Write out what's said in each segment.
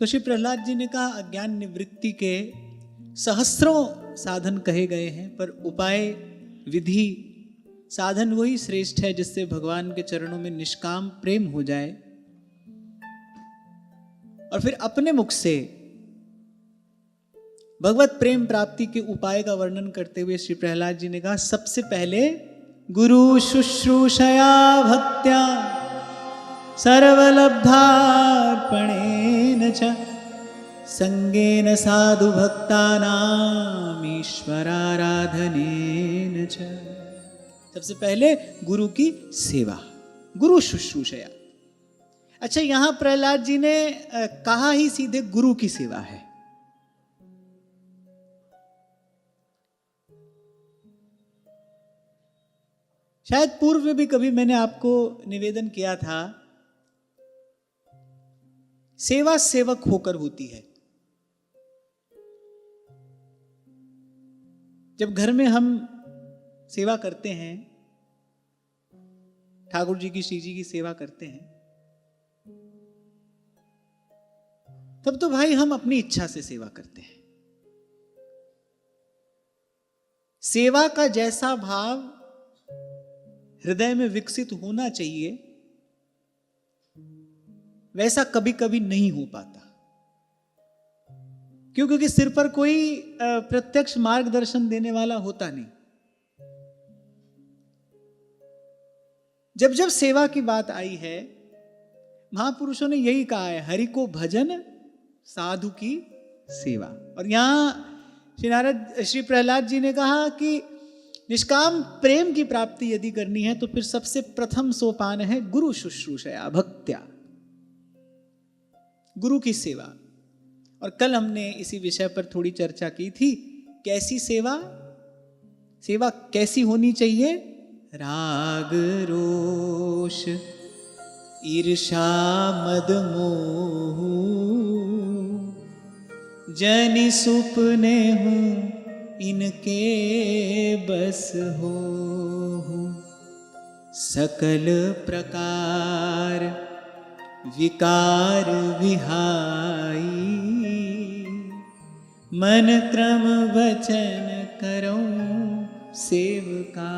तो श्री प्रहलाद जी ने कहा अज्ञान निवृत्ति के सहस्रों साधन कहे गए हैं, पर उपाय विधि साधन वही श्रेष्ठ है जिससे भगवान के चरणों में निष्काम प्रेम हो जाए। और फिर अपने मुख से भगवत प्रेम प्राप्ति के उपाय का वर्णन करते हुए श्री प्रहलाद जी ने कहा सबसे पहले गुरु शुश्रूषया भक्त्या सर्वलब्धार्पणेन च संगेन साधु भक्तानाम ईश्वराराधनेन च। सबसे पहले गुरु की सेवा, गुरु शुश्रूषया। अच्छा, यहां प्रहलाद जी ने कहा ही सीधे गुरु की सेवा है। शायद पूर्व में भी कभी मैंने आपको निवेदन किया था, सेवा सेवक होकर होती है। जब घर में हम सेवा करते हैं, ठाकुर जी की श्री जी की सेवा करते हैं, तब तो भाई हम अपनी इच्छा से सेवा करते हैं। सेवा का जैसा भाव हृदय में विकसित होना चाहिए वैसा कभी कभी नहीं हो पाता। क्यों? क्योंकि सिर पर कोई प्रत्यक्ष मार्गदर्शन देने वाला होता नहीं। जब जब सेवा की बात आई है, महापुरुषों ने यही कहा है, हरि को भजन साधु की सेवा। और यहां श्री प्रहलाद जी ने कहा कि निष्काम प्रेम की प्राप्ति यदि करनी है तो फिर सबसे प्रथम सोपान है गुरु शुश्रूषया भक्त्या, गुरु की सेवा। और कल हमने इसी विषय पर थोड़ी चर्चा की थी। कैसी सेवा? सेवा कैसी होनी चाहिए? राग रोष ईर्षा मद मोह जनि सुपने हूं इनके बस हो, सकल प्रकार विकार विहाई मन क्रम वचन करो सेवका।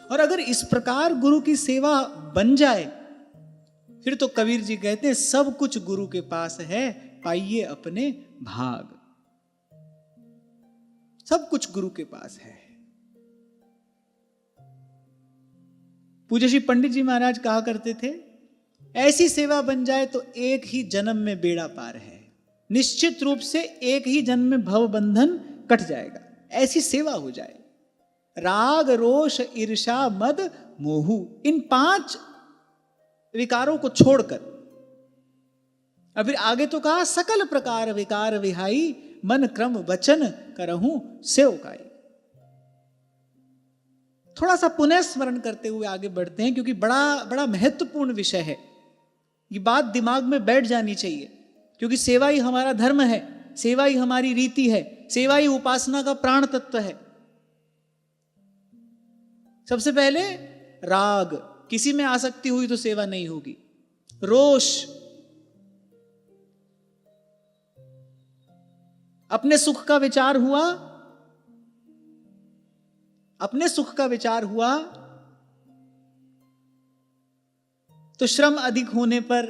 और अगर इस प्रकार गुरु की सेवा बन जाए फिर तो कबीर जी कहते हैं सब कुछ गुरु के पास है, पाइए अपने भाग। सब कुछ गुरु के पास है। पूज्य श्री पंडित जी महाराज कहा करते थे, ऐसी सेवा बन जाए तो एक ही जन्म में बेड़ा पार है, निश्चित रूप से एक ही जन्म में भव बंधन कट जाएगा। ऐसी सेवा हो जाए। राग रोष ईर्षा मद मोह, इन 5 विकारों को छोड़कर, और फिर आगे तो कहा सकल प्रकार विकार विहाई मन क्रम वचन करहूं सेवकाई। थोड़ा सा पुनः स्मरण करते हुए आगे बढ़ते हैं, क्योंकि बड़ा बड़ा महत्वपूर्ण विषय है। ये बात दिमाग में बैठ जानी चाहिए, क्योंकि सेवा ही हमारा धर्म है, सेवा ही हमारी रीति है, सेवा ही उपासना का प्राण तत्व है। सबसे पहले राग, किसी में आसक्ति हुई तो सेवा नहीं होगी। रोष, अपने सुख का विचार हुआ, अपने सुख का विचार हुआ तो श्रम अधिक होने पर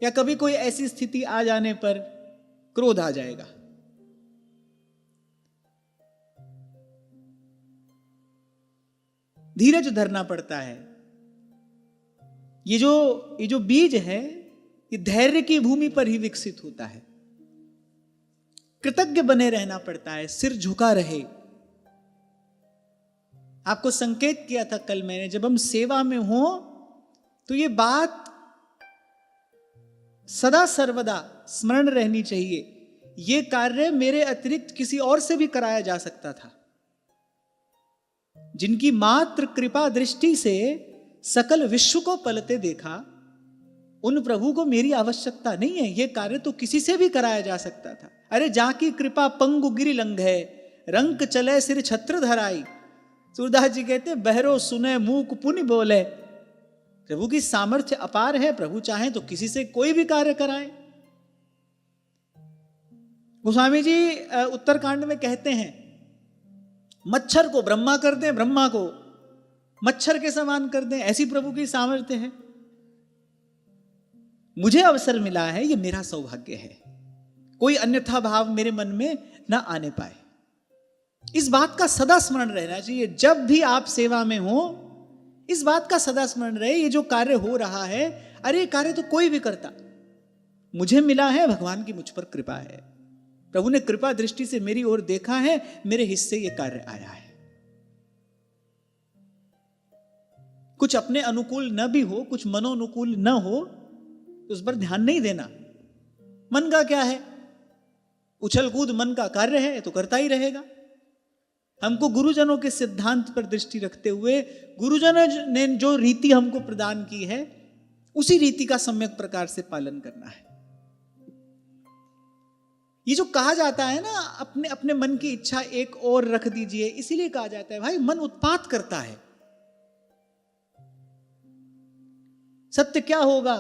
या कभी कोई ऐसी स्थिति आ जाने पर क्रोध आ जाएगा। धीरज धरना पड़ता है। ये जो बीज है ये धैर्य की भूमि पर ही विकसित होता है। कृतज्ञ बने रहना पड़ता है, सिर झुका रहे। आपको संकेत किया था कल मैंने, जब हम सेवा में हो तो ये बात सदा सर्वदा स्मरण रहनी चाहिए, ये कार्य मेरे अतिरिक्त किसी और से भी कराया जा सकता था। जिनकी मात्र कृपा दृष्टि से सकल विश्व को पलते देखा, उन प्रभु को मेरी आवश्यकता नहीं है, ये कार्य तो किसी से भी कराया जा सकता था। अरे जाकी कृपा पंगु गिरि लंघे, रंक चले सिर छत्र धराई। सूरदास जी कहते हैं, बहरो सुने मूक पुनि बोले, प्रभु की सामर्थ्य अपार है, प्रभु चाहे तो किसी से कोई भी कार्य कराए। गोस्वामी जी उत्तरकांड में कहते हैं, मच्छर को ब्रह्मा कर दें, ब्रह्मा को मच्छर के समान कर दें, ऐसी प्रभु की सामर्थ्य है। मुझे अवसर मिला है, ये मेरा सौभाग्य है, कोई अन्यथा भाव मेरे मन में न आने पाए। इस बात का सदा स्मरण रहना चाहिए। जब भी आप सेवा में हो, इस बात का सदा स्मरण रहे, ये जो कार्य हो रहा है, अरे कार्य तो कोई भी करता, मुझे मिला है, भगवान की मुझ पर कृपा है, प्रभु ने कृपा दृष्टि से मेरी ओर देखा है, मेरे हिस्से ये कार्य आया है। कुछ अपने अनुकूल न भी हो, कुछ मनोनुकूल न हो, तो उस पर ध्यान नहीं देना। मन का क्या है, उछल कूद मन का कार्य है तो करता ही रहेगा। हमको गुरुजनों के सिद्धांत पर दृष्टि रखते हुए, गुरुजनों ने जो रीति हमको प्रदान की है, उसी रीति का सम्यक प्रकार से पालन करना है। ये जो कहा जाता है ना, अपने अपने मन की इच्छा एक और रख दीजिए, इसीलिए कहा जाता है भाई मन उत्पात करता है। सत्य क्या होगा,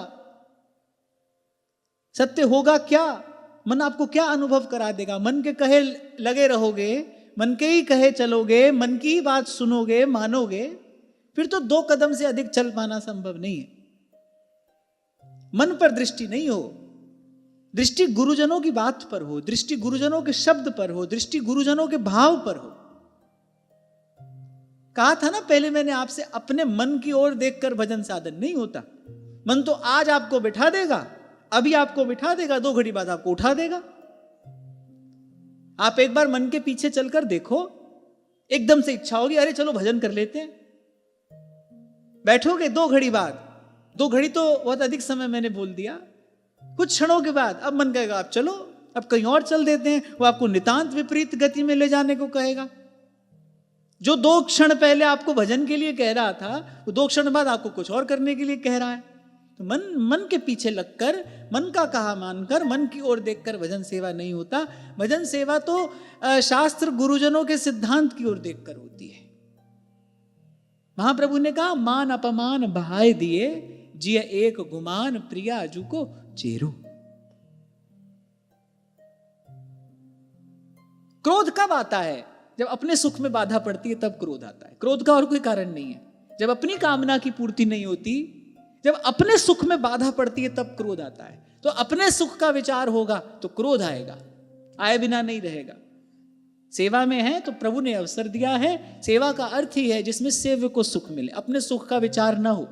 सत्य होगा क्या, मन आपको क्या अनुभव करा देगा। मन के कहे लगे रहोगे, मन के ही कहे चलोगे, मन की ही बात सुनोगे, मानोगे, फिर तो 2 कदम से अधिक चल पाना संभव नहीं है। मन पर दृष्टि नहीं हो, दृष्टि गुरुजनों की बात पर हो, दृष्टि गुरुजनों के शब्द पर हो, दृष्टि गुरुजनों के भाव पर हो। कहा था ना पहले मैंने आपसे, अपने मन की ओर देखकर भजन साधन नहीं होता। मन तो आज आपको बिठा देगा, अभी आपको बिठा देगा, 2 घड़ी बाद आपको उठा देगा। आप एक बार मन के पीछे चलकर देखो, एकदम से इच्छा होगी, अरे चलो भजन कर लेते हैं, बैठोगे 2 घड़ी बाद, 2 घड़ी तो बहुत अधिक समय मैंने बोल दिया, कुछ क्षणों के बाद अब मन कहेगा आप चलो, अब कहीं और चल देते हैं। वो आपको नितांत विपरीत गति में ले जाने को कहेगा। जो 2 क्षण पहले आपको भजन के लिए कह रहा था, वो 2 क्षण बाद आपको कुछ और करने के लिए कह रहा है। तो मन के पीछे लगकर, मन का कहा मानकर, मन की ओर देखकर भजन सेवा नहीं होता। भजन सेवा तो शास्त्र गुरुजनों के सिद्धांत की ओर देखकर होती है। महाप्रभु ने कहा, मान अपमान बहाय दिए, जिय एक गुमान, प्रिया अजू को चेरो। क्रोध कब आता है? जब अपने सुख में बाधा पड़ती है तब क्रोध आता है। क्रोध का और कोई कारण नहीं है। जब अपनी कामना की पूर्ति नहीं होती, जब अपने सुख में बाधा पड़ती है तब क्रोध आता है। तो अपने सुख का विचार होगा तो क्रोध आएगा, आए बिना नहीं रहेगा। सेवा में है तो प्रभु ने अवसर दिया है। सेवा का अर्थ ही है जिसमें सेव्य को सुख मिले, अपने सुख का विचार ना हो।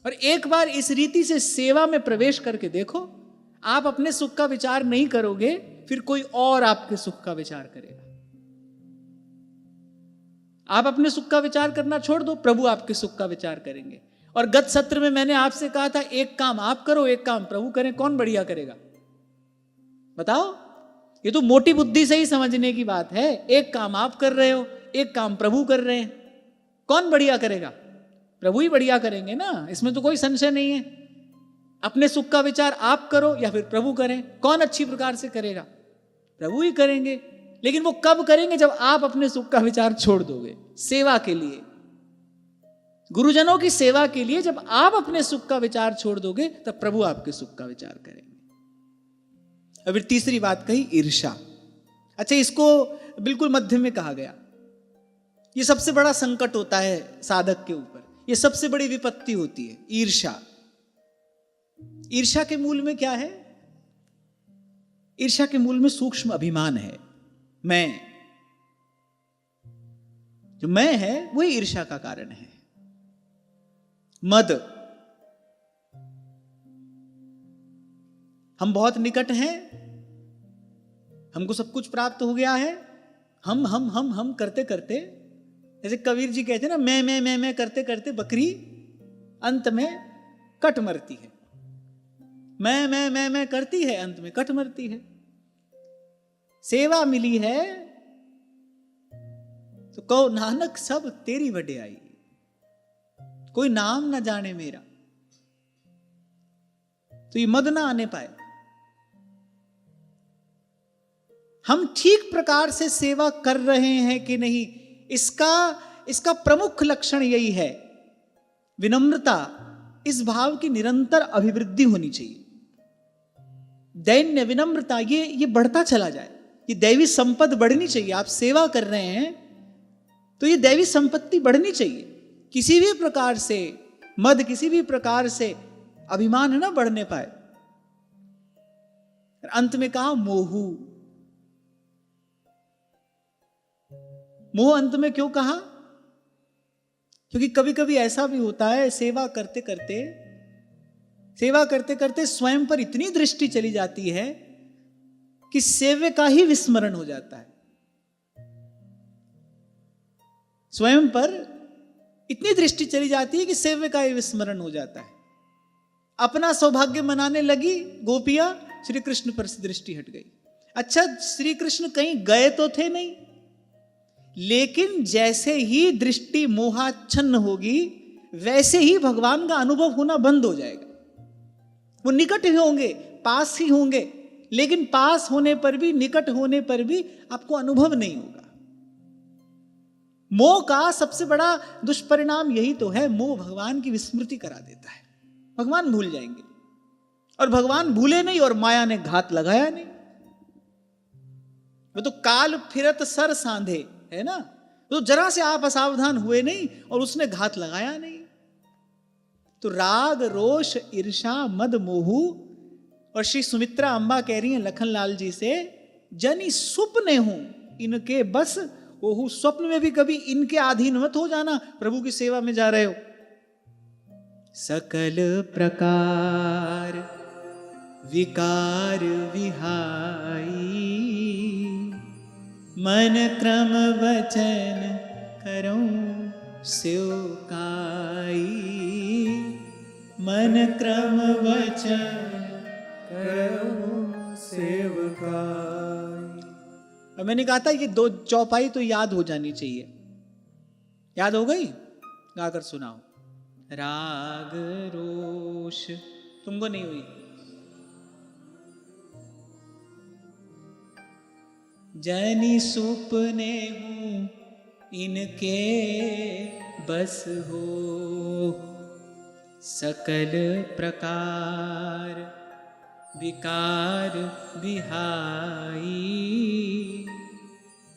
और एक बार इस रीति से सेवा में प्रवेश करके देखो, आप अपने सुख का विचार नहीं करोगे, फिर कोई और आपके सुख का विचार करेगा। आप अपने सुख का विचार करना छोड़ दो, प्रभु आपके सुख का विचार करेंगे। और गत सत्र में मैंने आपसे कहा था, एक काम आप करो, एक काम प्रभु करें, कौन बढ़िया करेगा बताओ? ये तो मोटी बुद्धि से ही समझने की बात है। एक काम आप कर रहे हो, एक काम प्रभु कर रहे हैं, कौन बढ़िया करेगा? प्रभु ही बढ़िया करेंगे ना, इसमें तो कोई संशय नहीं है। अपने सुख का विचार आप करो या फिर प्रभु करें, कौन अच्छी प्रकार से करेगा? प्रभु ही करेंगे। लेकिन वो कब करेंगे? जब आप अपने सुख का विचार छोड़ दोगे। सेवा के लिए, गुरुजनों की सेवा के लिए जब आप अपने सुख का विचार छोड़ दोगे, तब प्रभु आपके सुख का विचार करेंगे। अब फिर तीसरी बात कही, ईर्ष्या। अच्छा, इसको बिल्कुल मध्य में कहा गया। ये सबसे बड़ा संकट होता है साधक के ऊपर, ये सबसे बड़ी विपत्ति होती है, ईर्ष्या। ईर्ष्या के मूल में क्या है? ईर्ष्या के मूल में सूक्ष्म अभिमान है। मैं, जो मैं है वही ईर्ष्या का कारण है। मद, हम बहुत निकट हैं, हमको सब कुछ प्राप्त हो गया है, हम करते करते, जैसे कबीर जी कहते हैं ना, मैं करते करते बकरी अंत में कट मरती है। मैं करती है, अंत में कट मरती है। सेवा मिली है तो कहो नानक सब तेरी वड्याई, कोई नाम ना जाने मेरा। तो ये मद ना आने पाए। हम ठीक प्रकार से सेवा कर रहे हैं कि नहीं, इसका प्रमुख लक्षण यही है, विनम्रता, इस भाव की निरंतर अभिवृद्धि होनी चाहिए। दैन्य विनम्रता ये बढ़ता चला जाए, ये दैवी संपत्ति बढ़नी चाहिए। आप सेवा कर रहे हैं तो ये दैवी संपत्ति बढ़नी चाहिए। किसी भी प्रकार से मद, किसी भी प्रकार से अभिमान न बढ़ने पाए। अंत में कहा मोहू। मोह अंत में क्यों कहा? क्योंकि कभी कभी ऐसा भी होता है, सेवा करते करते स्वयं पर इतनी दृष्टि चली जाती है कि सेव्य का ही विस्मरण हो जाता है। स्वयं पर इतनी दृष्टि चली जाती है कि सेव्य का ही विस्मरण हो जाता है। अपना सौभाग्य मनाने लगी गोपियां, श्री कृष्ण पर से दृष्टि हट गई। अच्छा, श्री कृष्ण कहीं गए तो थे नहीं, लेकिन जैसे ही दृष्टि मोहाच्छन्न होगी वैसे ही भगवान का अनुभव होना बंद हो जाएगा। वो निकट ही होंगे, पास ही होंगे, लेकिन पास होने पर भी, निकट होने पर भी आपको अनुभव नहीं होगा। मोह का सबसे बड़ा दुष्परिणाम यही तो है, मोह भगवान की विस्मृति करा देता है। भगवान भूल जाएंगे, और भगवान भूले नहीं और माया ने घात लगाया नहीं। वो तो काल फिरत सर सांधे है ना, तो जरा से आप असावधान हुए नहीं और उसने घात लगाया नहीं। तो राग, रोष, ईर्षा, मद, मोहू, और श्री सुमित्रा अम्बा कह रही हैं लखनलाल जी से, जनी सुपने हूं इनके बस, ओहू स्वप्न में भी कभी इनके अधीन मत हो जाना। प्रभु की सेवा में जा रहे हो। सकल प्रकार विकार विहाई, मन क्रम वचन करूं स्योकाई, मन क्रम वचन करूं सेवकाई। और मैंने कहा था ये 2 चौपाई तो याद हो जानी चाहिए। याद हो गई? गाकर सुनाओ। राग रोष, तुमको नहीं हुई? जनी सुपने हूं इनके बस हो, सकल प्रकार विकार विहाई,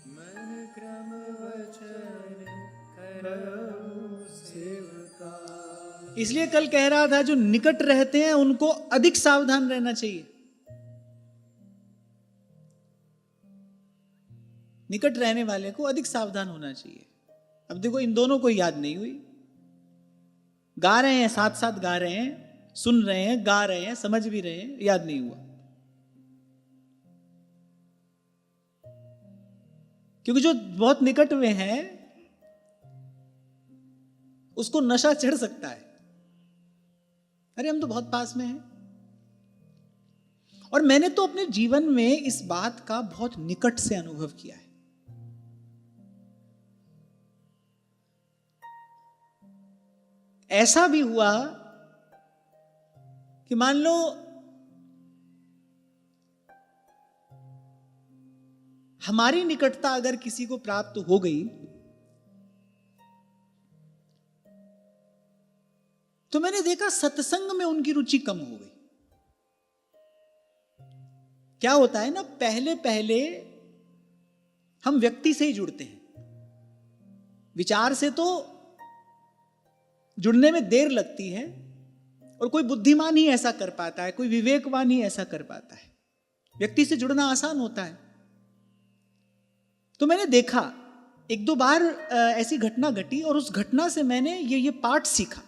मन क्रम वचन करऊं सेवका। इसलिए कल कह रहा था जो निकट रहते हैं उनको अधिक सावधान रहना चाहिए। निकट रहने वाले को अधिक सावधान होना चाहिए। अब देखो, इन दोनों को याद नहीं हुई। गा रहे हैं, साथ साथ गा रहे हैं, सुन रहे हैं, गा रहे हैं, समझ भी रहे हैं, याद नहीं हुआ। क्योंकि जो बहुत निकट में है उसको नशा चढ़ सकता है। अरे हम तो बहुत पास में हैं। और मैंने तो अपने जीवन में इस बात का बहुत निकट से अनुभव किया है। ऐसा भी हुआ कि मान लो हमारी निकटता अगर किसी को प्राप्त हो गई तो मैंने देखा सत्संग में उनकी रुचि कम हो गई। क्या होता है ना, पहले पहले हम व्यक्ति से ही जुड़ते हैं, विचार से तो जुड़ने में देर लगती है, और कोई बुद्धिमान ही ऐसा कर पाता है, कोई विवेकवान ही ऐसा कर पाता है। व्यक्ति से जुड़ना आसान होता है। तो मैंने देखा 1-2 बार ऐसी घटना घटी, और उस घटना से मैंने ये पाठ सीखा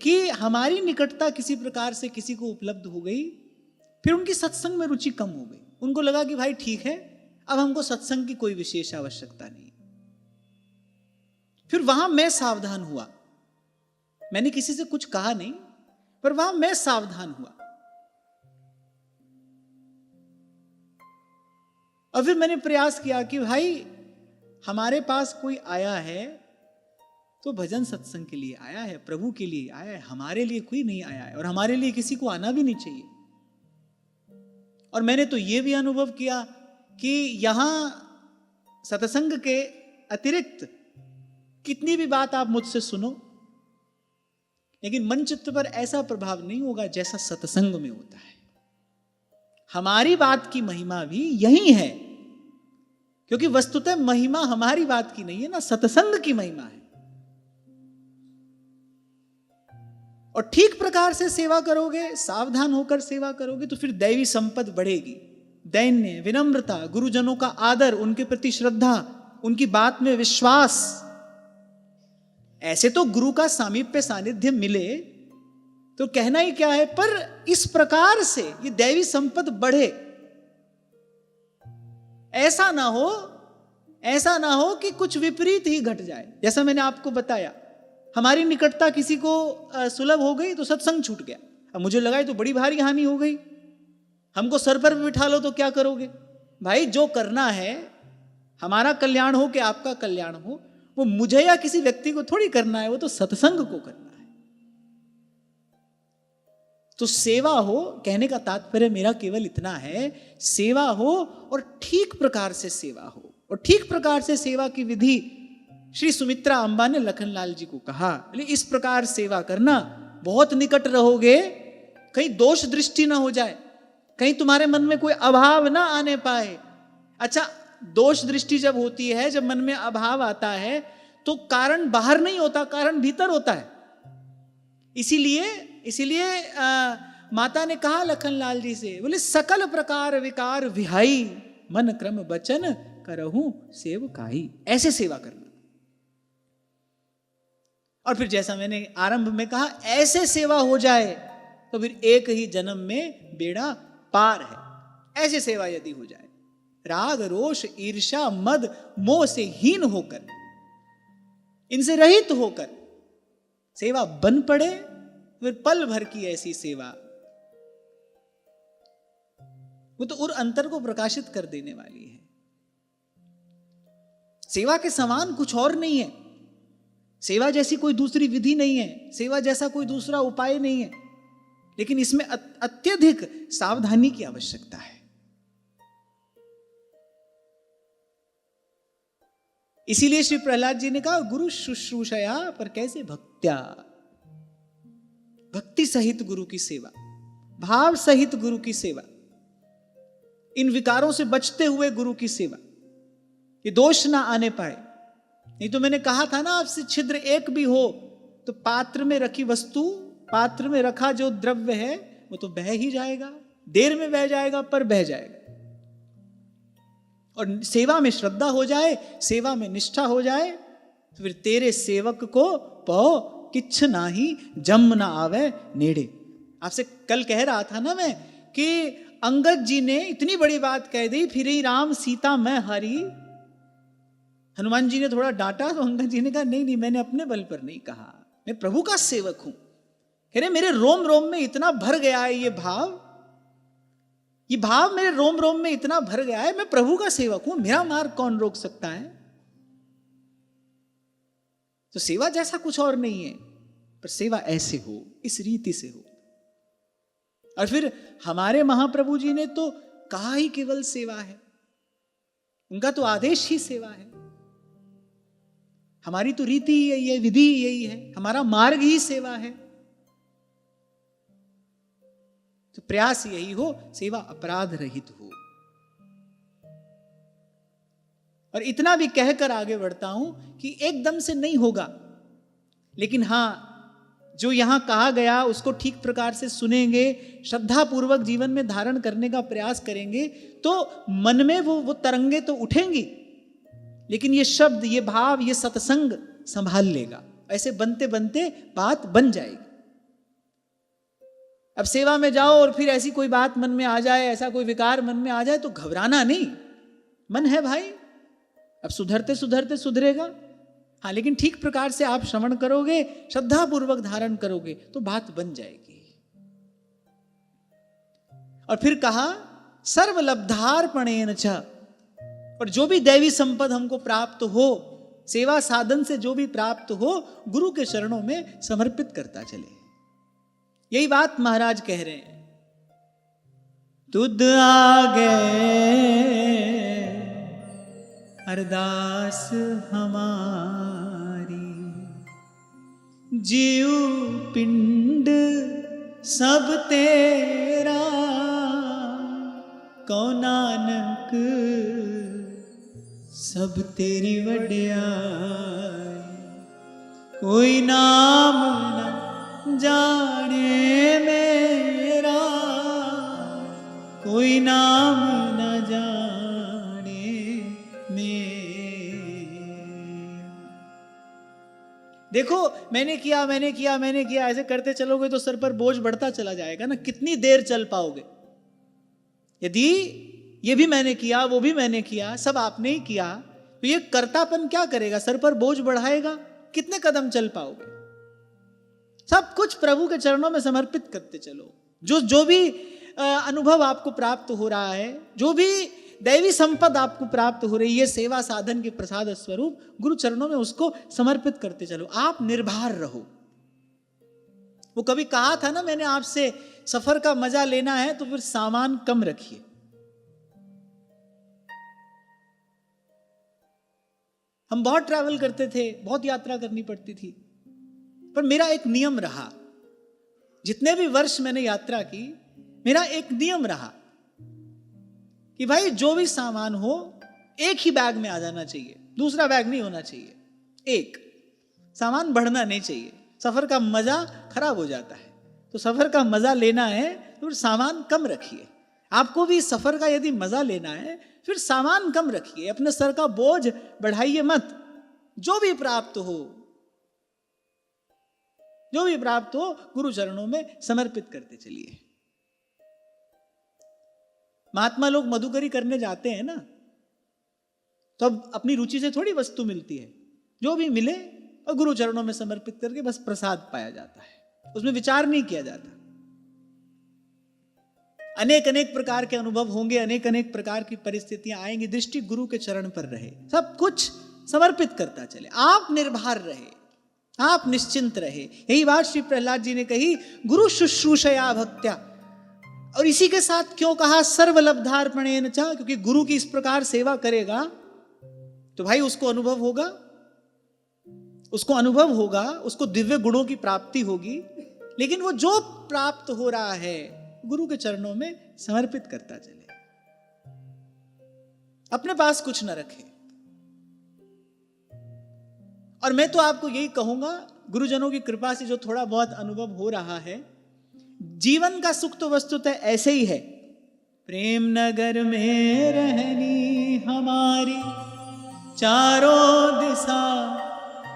कि हमारी निकटता किसी प्रकार से किसी को उपलब्ध हो गई, फिर उनकी सत्संग में रुचि कम हो गई। उनको लगा कि भाई ठीक है, अब हमको सत्संग की कोई विशेष आवश्यकता नहीं। फिर वहां मैं सावधान हुआ। मैंने किसी से कुछ कहा नहीं, पर वहां मैं सावधान हुआ। और फिर मैंने प्रयास किया कि भाई हमारे पास कोई आया है तो भजन सत्संग के लिए आया है, प्रभु के लिए आया है, हमारे लिए कोई नहीं आया है, और हमारे लिए किसी को आना भी नहीं चाहिए। और मैंने तो यह भी अनुभव किया कि यहां सत्संग के अतिरिक्त कितनी भी बात आप मुझसे सुनो, लेकिन मन चित्त पर ऐसा प्रभाव नहीं होगा जैसा सत्संग में होता है। हमारी बात की महिमा भी यही है, क्योंकि वस्तुतः महिमा हमारी बात की नहीं है ना, सत्संग की महिमा है। और ठीक प्रकार से सेवा करोगे, सावधान होकर सेवा करोगे, तो फिर दैवी संपद बढ़ेगी। दैन्य, विनम्रता, गुरुजनों का आदर, उनके प्रति श्रद्धा, उनकी बात में विश्वास। ऐसे तो गुरु का सामीप्य सानिध्य मिले तो कहना ही क्या है, पर इस प्रकार से ये दैवी संपद बढ़े। ऐसा ना हो कि कुछ विपरीत ही घट जाए। जैसा मैंने आपको बताया, हमारी निकटता किसी को सुलभ हो गई तो सत्संग छूट गया। अब मुझे लगा तो बड़ी भारी हानि हो गई, हमको सर पर बिठा लो तो क्या करोगे? भाई जो करना है, हमारा कल्याण हो कि आपका कल्याण हो, वो मुझे या किसी व्यक्ति को थोड़ी करना है, वो तो सत्संग को करना है। तो सेवा हो, कहने का तात्पर्य मेरा केवल इतना है, सेवा हो और ठीक प्रकार से सेवा हो। और ठीक प्रकार से सेवा की विधि श्री सुमित्रा अम्बा ने लखनलाल जी को कहा, इस प्रकार सेवा करना, बहुत निकट रहोगे, कहीं दोष दृष्टि ना हो जाए, कहीं तुम्हारे मन में कोई अभाव ना आने पाए। अच्छा, दोष दृष्टि जब होती है, जब मन में अभाव आता है, तो कारण बाहर नहीं होता, कारण भीतर होता है। इसीलिए माता ने कहा लखनलाल जी से, बोले सकल प्रकार विकार विहाई, मन क्रम बचन करहूं सेवकाई। ऐसे सेवा करना। और फिर जैसा मैंने आरंभ में कहा, ऐसे सेवा हो जाए तो फिर एक ही जन्म में बेड़ा पार है। ऐसे सेवा यदि हो जाए, राग रोष ईर्ष्या मद मोह से हीन होकर, इनसे रहित होकर सेवा बन पड़े, फिर पल भर की ऐसी सेवा, वो तो उर अंतर को प्रकाशित कर देने वाली है। सेवा के समान कुछ और नहीं है, सेवा जैसी कोई दूसरी विधि नहीं है, सेवा जैसा कोई दूसरा उपाय नहीं है, लेकिन इसमें अत्यधिक सावधानी की आवश्यकता है। इसीलिए श्री प्रहलाद जी ने कहा, गुरु शुश्रूषया पर कैसे भक्त्या, भक्ति सहित गुरु की सेवा, भाव सहित गुरु की सेवा, इन विकारों से बचते हुए गुरु की सेवा, ये दोष ना आने पाए। नहीं तो मैंने कहा था ना आपसे, छिद्र एक भी हो तो पात्र में रखी वस्तु, पात्र में रखा जो द्रव्य है, वो तो बह ही जाएगा, देर में बह जाएगा, पर बह जाएगा। और सेवा में श्रद्धा हो जाए, सेवा में निष्ठा हो जाए, तो फिर तेरे सेवक को पौ किच्छ नाही जम ना आवे नेड़े। आपसे कल कह रहा था ना मैं कि अंगद जी ने इतनी बड़ी बात कह दी, फिर ही राम सीता मैं हरी। हनुमान जी ने थोड़ा डांटा तो अंगद जी ने कहा, नहीं मैंने अपने बल पर नहीं कहा, मैं प्रभु का सेवक हूं। कह रहे मेरे रोम रोम में इतना भर गया है ये भाव मेरे रोम रोम में इतना भर गया है, मैं प्रभु का सेवक हूं, मेरा मार्ग कौन रोक सकता है। तो सेवा जैसा कुछ और नहीं है, पर सेवा ऐसे हो, इस रीति से हो। और फिर हमारे महाप्रभु जी ने तो कहा ही केवल सेवा है, उनका तो आदेश ही सेवा है। हमारी तो रीति ही यही है, विधि ही यही है, हमारा मार्ग ही सेवा है। तो प्रयास यही हो, सेवा अपराध रहित हो। और इतना भी कहकर आगे बढ़ता हूं कि एकदम से नहीं होगा, लेकिन हां, जो यहां कहा गया उसको ठीक प्रकार से सुनेंगे, श्रद्धा पूर्वक जीवन में धारण करने का प्रयास करेंगे, तो मन में वो तरंगे तो उठेंगी, लेकिन ये शब्द, ये भाव, ये सत्संग संभाल लेगा। ऐसे बनते बनते बात बन जाएगी। अब सेवा में जाओ और फिर ऐसी कोई बात मन में आ जाए, ऐसा कोई विकार मन में आ जाए, तो घबराना नहीं, मन है भाई, अब सुधरते सुधरते सुधरेगा। हाँ, लेकिन ठीक प्रकार से आप श्रवण करोगे, श्रद्धा पूर्वक धारण करोगे, तो बात बन जाएगी। और फिर कहा सर्वलब्धार्पणेन च, और जो भी दैवी संपद हमको प्राप्त हो, सेवा साधन से जो भी प्राप्त हो, गुरु के चरणों में समर्पित करता चले। यही बात महाराज कह रहे हैं, तुद आगे अरदास हमारी, जीव पिंड सब तेरा, कौ नानक सब तेरी वड्याई। कोई नाम न जाने मेरा, कोई नाम न जाने मेरा। देखो, मैंने किया ऐसे करते चलोगे तो सर पर बोझ बढ़ता चला जाएगा ना। कितनी देर चल पाओगे? यदि ये भी मैंने किया, वो भी मैंने किया, सब आपने ही किया, तो ये कर्तापन क्या करेगा? सर पर बोझ बढ़ाएगा। कितने कदम चल पाओगे? सब कुछ प्रभु के चरणों में समर्पित करते चलो। जो भी अनुभव आपको प्राप्त हो रहा है, जो भी दैवी संपद आपको प्राप्त हो रही है, सेवा साधन के प्रसाद स्वरूप गुरु चरणों में उसको समर्पित करते चलो। आप निर्भर रहो। वो कभी कहा था ना मैंने आपसे, सफर का मजा लेना है तो फिर सामान कम रखिए। हम बहुत ट्रैवल करते थे, बहुत यात्रा करनी पड़ती थी, पर मेरा एक नियम रहा। जितने भी वर्ष मैंने यात्रा की, मेरा एक नियम रहा कि भाई जो भी सामान हो एक ही बैग में आ जाना चाहिए, दूसरा बैग नहीं होना चाहिए। एक सामान बढ़ना नहीं चाहिए, सफर का मजा खराब हो जाता है। तो सफर का मजा लेना है तो सामान कम रखिए। आपको भी सफर का यदि मजा लेना है फिर सामान कम रखिए, अपने सर का बोझ बढ़ाइए मत। जो भी प्राप्त हो, जो भी प्राप्त हो, गुरु चरणों में समर्पित करते चलिए। महात्मा लोग मधुकरी करने जाते हैं ना, तो अब अपनी रुचि से थोड़ी वस्तु मिलती है। जो भी मिले और गुरु चरणों में समर्पित करके बस प्रसाद पाया जाता है, उसमें विचार नहीं किया जाता। अनेक अनेक प्रकार के अनुभव होंगे, अनेक अनेक प्रकार की परिस्थितियां आएंगी, दृष्टि गुरु के चरण पर रहे, सब कुछ समर्पित करता चले। आप निर्भर रहे, आप निश्चिंत रहे। यही बात श्री प्रहलाद जी ने कही, गुरु शुश्रूषया भक्त्या। और इसी के साथ क्यों कहा सर्वलब्धार्पणेन च, क्योंकि गुरु की इस प्रकार सेवा करेगा तो भाई उसको अनुभव होगा, उसको दिव्य गुणों की प्राप्ति होगी। लेकिन वो जो प्राप्त हो रहा है गुरु के चरणों में समर्पित करता चले, अपने पास कुछ न रखे। और मैं तो आपको यही कहूंगा, गुरुजनों की कृपा से जो थोड़ा बहुत अनुभव हो रहा है, जीवन का सुख तो वस्तुतः ऐसे ही है। प्रेम नगर में रहनी हमारी, चारों दिशा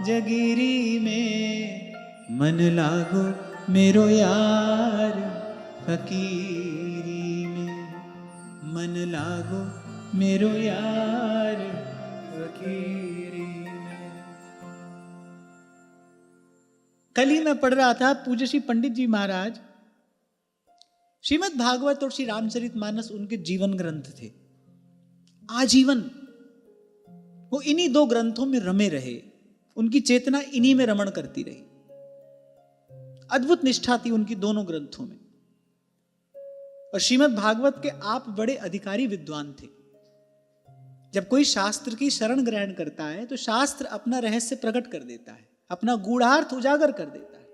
जगीरी में, मन लागो मेरो यार फकीरी में, मन लागो मेरो यार फकीरी में। कल ही मैं पढ़ रहा था, पूज्य श्री पंडित जी महाराज श्रीमद् भागवत और श्री रामचरितमानस उनके जीवन ग्रंथ थे। आजीवन वो इन्हीं दो ग्रंथों में रमे रहे, उनकी चेतना इन्हीं में रमण करती रही। अद्भुत निष्ठा थी उनकी दोनों ग्रंथों में। और श्रीमद् भागवत के आप बड़े अधिकारी विद्वान थे। जब कोई शास्त्र की शरण ग्रहण करता है तो शास्त्र अपना रहस्य प्रकट कर देता है, अपना गूढ़ार्थ उजागर कर देता है।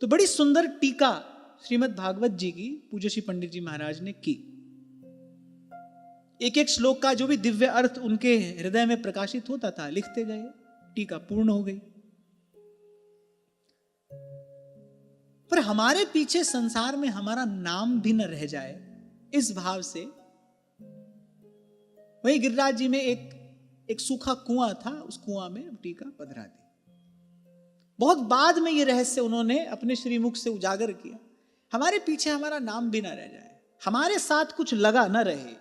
तो बड़ी सुंदर टीका श्रीमद् भागवत जी की पूज्य श्री पंडित जी महाराज ने की। एक एक श्लोक का जो भी दिव्य अर्थ उनके हृदय में प्रकाशित होता था लिखते गए, टीका पूर्ण हो गई। पर हमारे पीछे संसार में हमारा नाम भी न रह जाए, इस भाव से वही गिरिराज जी में एक सूखा कुआं था, उस कुआं में टीका पधरा दी। बहुत बाद में ये रहस्य उन्होंने अपने श्रीमुख से उजागर किया। हमारे पीछे हमारा नाम भी ना रह जाए, हमारे साथ कुछ लगा ना रहे।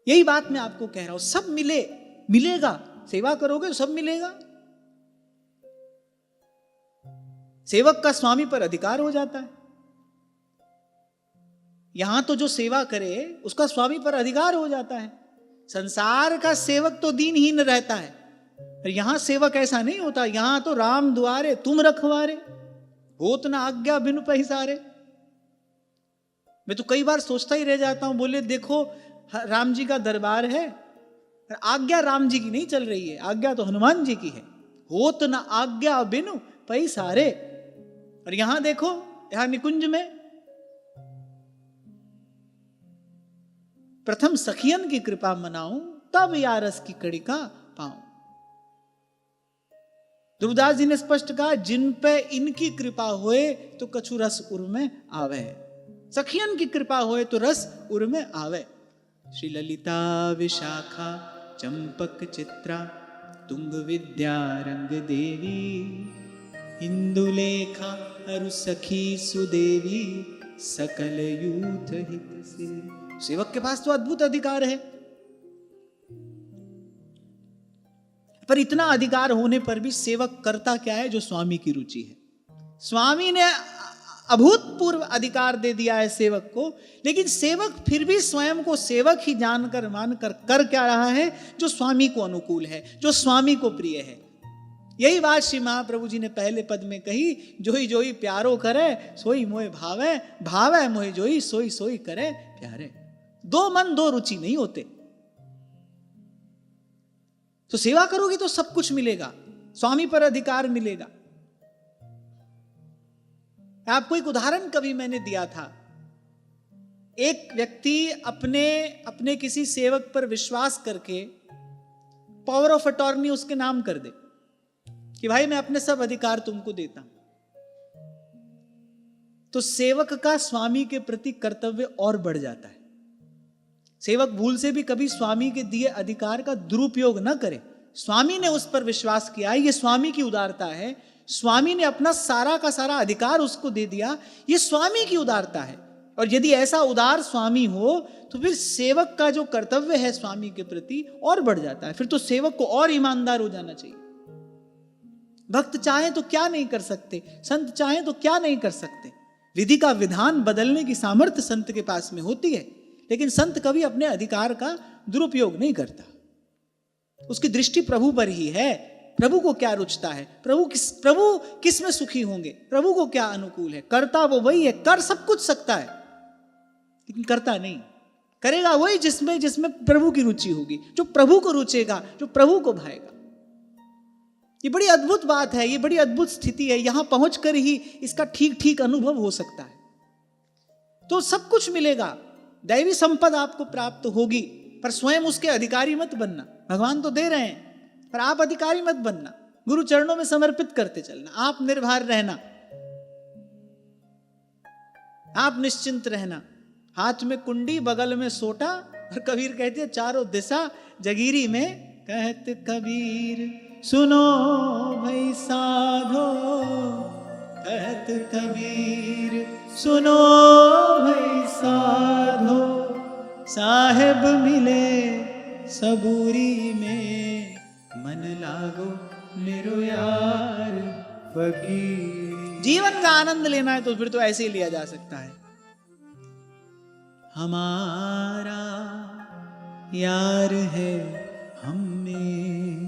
यही बात मैं आपको कह रहा हूं, सब मिलेगा, सेवा करोगे तो सब मिलेगा। सेवक का स्वामी पर अधिकार हो जाता है। यहां तो जो सेवा करे उसका स्वामी पर अधिकार हो जाता है। संसार का सेवक तो दीनहीन रहता है, पर यहां सेवक ऐसा नहीं होता। यहां तो राम द्वारे तुम रखवारे, होत न आज्ञा बिनु पहिसारे। मैं तो कई बार सोचता ही रह जाता हूं, बोले देखो राम जी का दरबार है, आज्ञा राम जी की नहीं चल रही है, आज्ञा तो हनुमान जी की है। होत न आज्ञा बिनु पई सारे। और यहां देखो, यहां निकुंज में प्रथम सखियन की कृपा मनाऊं, तब या रस की कड़ी का पाऊं। ध्रुवदास जी ने स्पष्ट कहा, जिन पे इनकी कृपा होए तो कछु रस उर में आवे। सखियन की कृपा होए तो रस उर में आवे। श्री ललिता विशाखा चंपक चित्रा तुंग विद्या रंग देवी, इंदुलेखा अरु सखी सुदेवी, सकल यूथ हित से। सेवक के पास तो अद्भुत अधिकार है, पर इतना अधिकार होने पर भी सेवक करता क्या है? जो स्वामी की रुचि है। स्वामी ने अभूतपूर्व अधिकार दे दिया है सेवक को, लेकिन सेवक फिर भी स्वयं को सेवक ही जानकर मानकर कर क्या रहा है? जो स्वामी को अनुकूल है, जो स्वामी को प्रिय है। यही बात श्री महाप्रभु जी ने पहले पद में कही, जोई जोई प्यारो करे सोई मोए भावे, भावे मोए जोई सोई सोई करे प्यारे। दो मन दो रुचि नहीं होते। तो सेवा करोगी तो सब कुछ मिलेगा, स्वामी पर अधिकार मिलेगा। आपको एक उदाहरण कभी मैंने दिया था। एक व्यक्ति अपने किसी सेवक पर विश्वास करके पावर ऑफ अटॉर्नी उसके नाम कर दे कि भाई मैं अपने सब अधिकार तुमको देता हूं, तो सेवक का स्वामी के प्रति कर्तव्य और बढ़ जाता है। सेवक भूल से भी कभी स्वामी के दिए अधिकार का दुरुपयोग न करे। स्वामी ने उस पर विश्वास किया, ये स्वामी की उदारता है। स्वामी ने अपना सारा का सारा अधिकार उसको दे दिया, ये स्वामी की उदारता है। और यदि ऐसा उदार स्वामी हो तो फिर सेवक का जो कर्तव्य है स्वामी के प्रति और बढ़ जाता है। फिर तो सेवक को और ईमानदार हो जाना चाहिए। भक्त चाहे तो क्या नहीं कर सकते, संत चाहे तो क्या नहीं कर सकते। विधि का विधान बदलने की सामर्थ्य संत के पास में होती है, लेकिन संत कभी अपने अधिकार का दुरुपयोग नहीं करता। उसकी दृष्टि प्रभु पर ही है। प्रभु को क्या रुचता है, प्रभु किस में सुखी होंगे, प्रभु को क्या अनुकूल है। करता वो वही है, कर सब कुछ सकता है, लेकिन करता नहीं। करेगा वही जिसमें प्रभु की रुचि होगी, जो प्रभु को रुचेगा, जो प्रभु को भाएगा। ये बड़ी अद्भुत बात है, ये बड़ी अद्भुत स्थिति है। यहां पहुंचकर ही इसका ठीक ठीक अनुभव हो सकता है। तो सब कुछ मिलेगा, दैवी संपदा आपको प्राप्त होगी, पर स्वयं उसके अधिकारी मत बनना। भगवान तो दे रहे हैं, पर आप अधिकारी मत बनना। गुरु चरणों में समर्पित करते चलना, आप निर्भर रहना, आप निश्चिंत रहना। हाथ में कुंडी, बगल में सोटा, और कबीर कहते हैं चारों दिशा जगीरी में। कहत कबीर सुनो भाई साधो, कहत कबीर सुनो भाई साधो, साहेब मिले सबूरी में, मन लागो मेरो यार फकीर। जीवन का आनंद लेना है तो फिर तो ऐसे ही लिया जा सकता है। हमारा यार है हमें,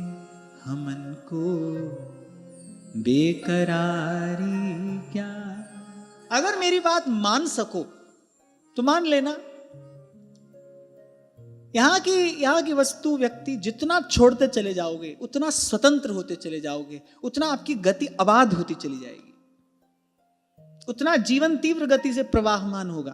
हमन को बेकरारी क्या। अगर मेरी बात मान सको तो मान लेना। यहां की वस्तु व्यक्ति जितना छोड़ते चले जाओगे, उतना स्वतंत्र होते चले जाओगे, उतना आपकी गति अबाध होती चली जाएगी, उतना जीवन तीव्र गति से प्रवाहमान होगा।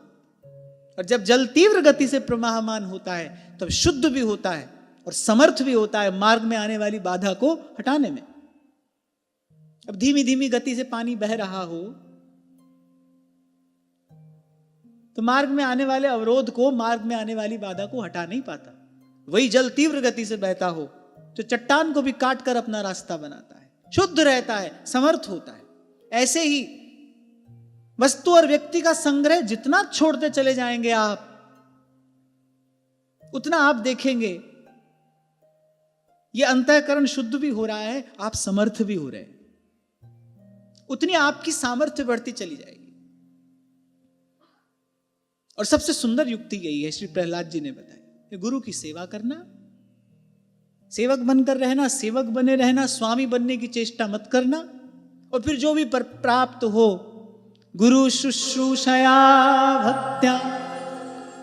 और जब जल तीव्र गति से प्रवाहमान होता है तब शुद्ध भी होता है और समर्थ भी होता है मार्ग में आने वाली बाधा को हटाने में। अब धीमी धीमी गति से पानी बह रहा हो तो मार्ग में आने वाले अवरोध को, मार्ग में आने वाली बाधा को हटा नहीं पाता। वही जल तीव्र गति से बहता हो तो चट्टान को भी काट कर अपना रास्ता बनाता है, शुद्ध रहता है, समर्थ होता है। ऐसे ही वस्तु और व्यक्ति का संग्रह जितना छोड़ते चले जाएंगे आप, उतना आप देखेंगे ये अंतःकरण शुद्ध भी हो रहा है, आप समर्थ भी हो रहे हैं, उतनी आपकी सामर्थ्य बढ़ती चली जाएगी। और सबसे सुंदर युक्ति यही है, श्री प्रहलाद जी ने बताया, गुरु की सेवा करना, सेवक बनकर रहना, सेवक बने रहना, स्वामी बनने की चेष्टा मत करना। और फिर जो भी प्राप्त हो, गुरु शुश्रूषया भक्त्या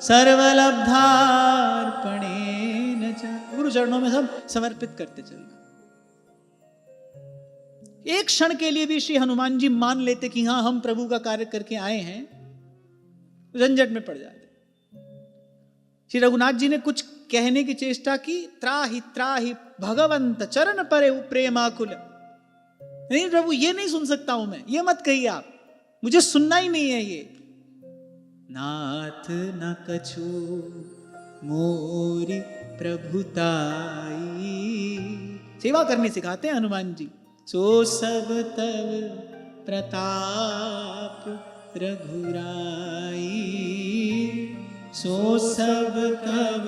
सर्वलब्धार्पणेन च। गुरु गुरु चरणों में सब समर्पित करते चलना। एक क्षण के लिए भी श्री हनुमान जी मान लेते कि हां हम प्रभु का कार्य करके आए हैं, झंझट में पड़ जाते। श्री रघुनाथ जी ने कुछ कहने की चेष्टा की, त्राहि त्राहि भगवंत चरण परे प्रेमाकुल। नहीं प्रभु ये नहीं सुन सकता हूं मैं, ये मत कहिए आप, मुझे सुनना ही नहीं है ये। नाथ न कछु मोरी प्रभुताई, सेवा करनी सिखाते हैं हनुमान जी। सो सब तब प्रताप रघुराई, सो सब तब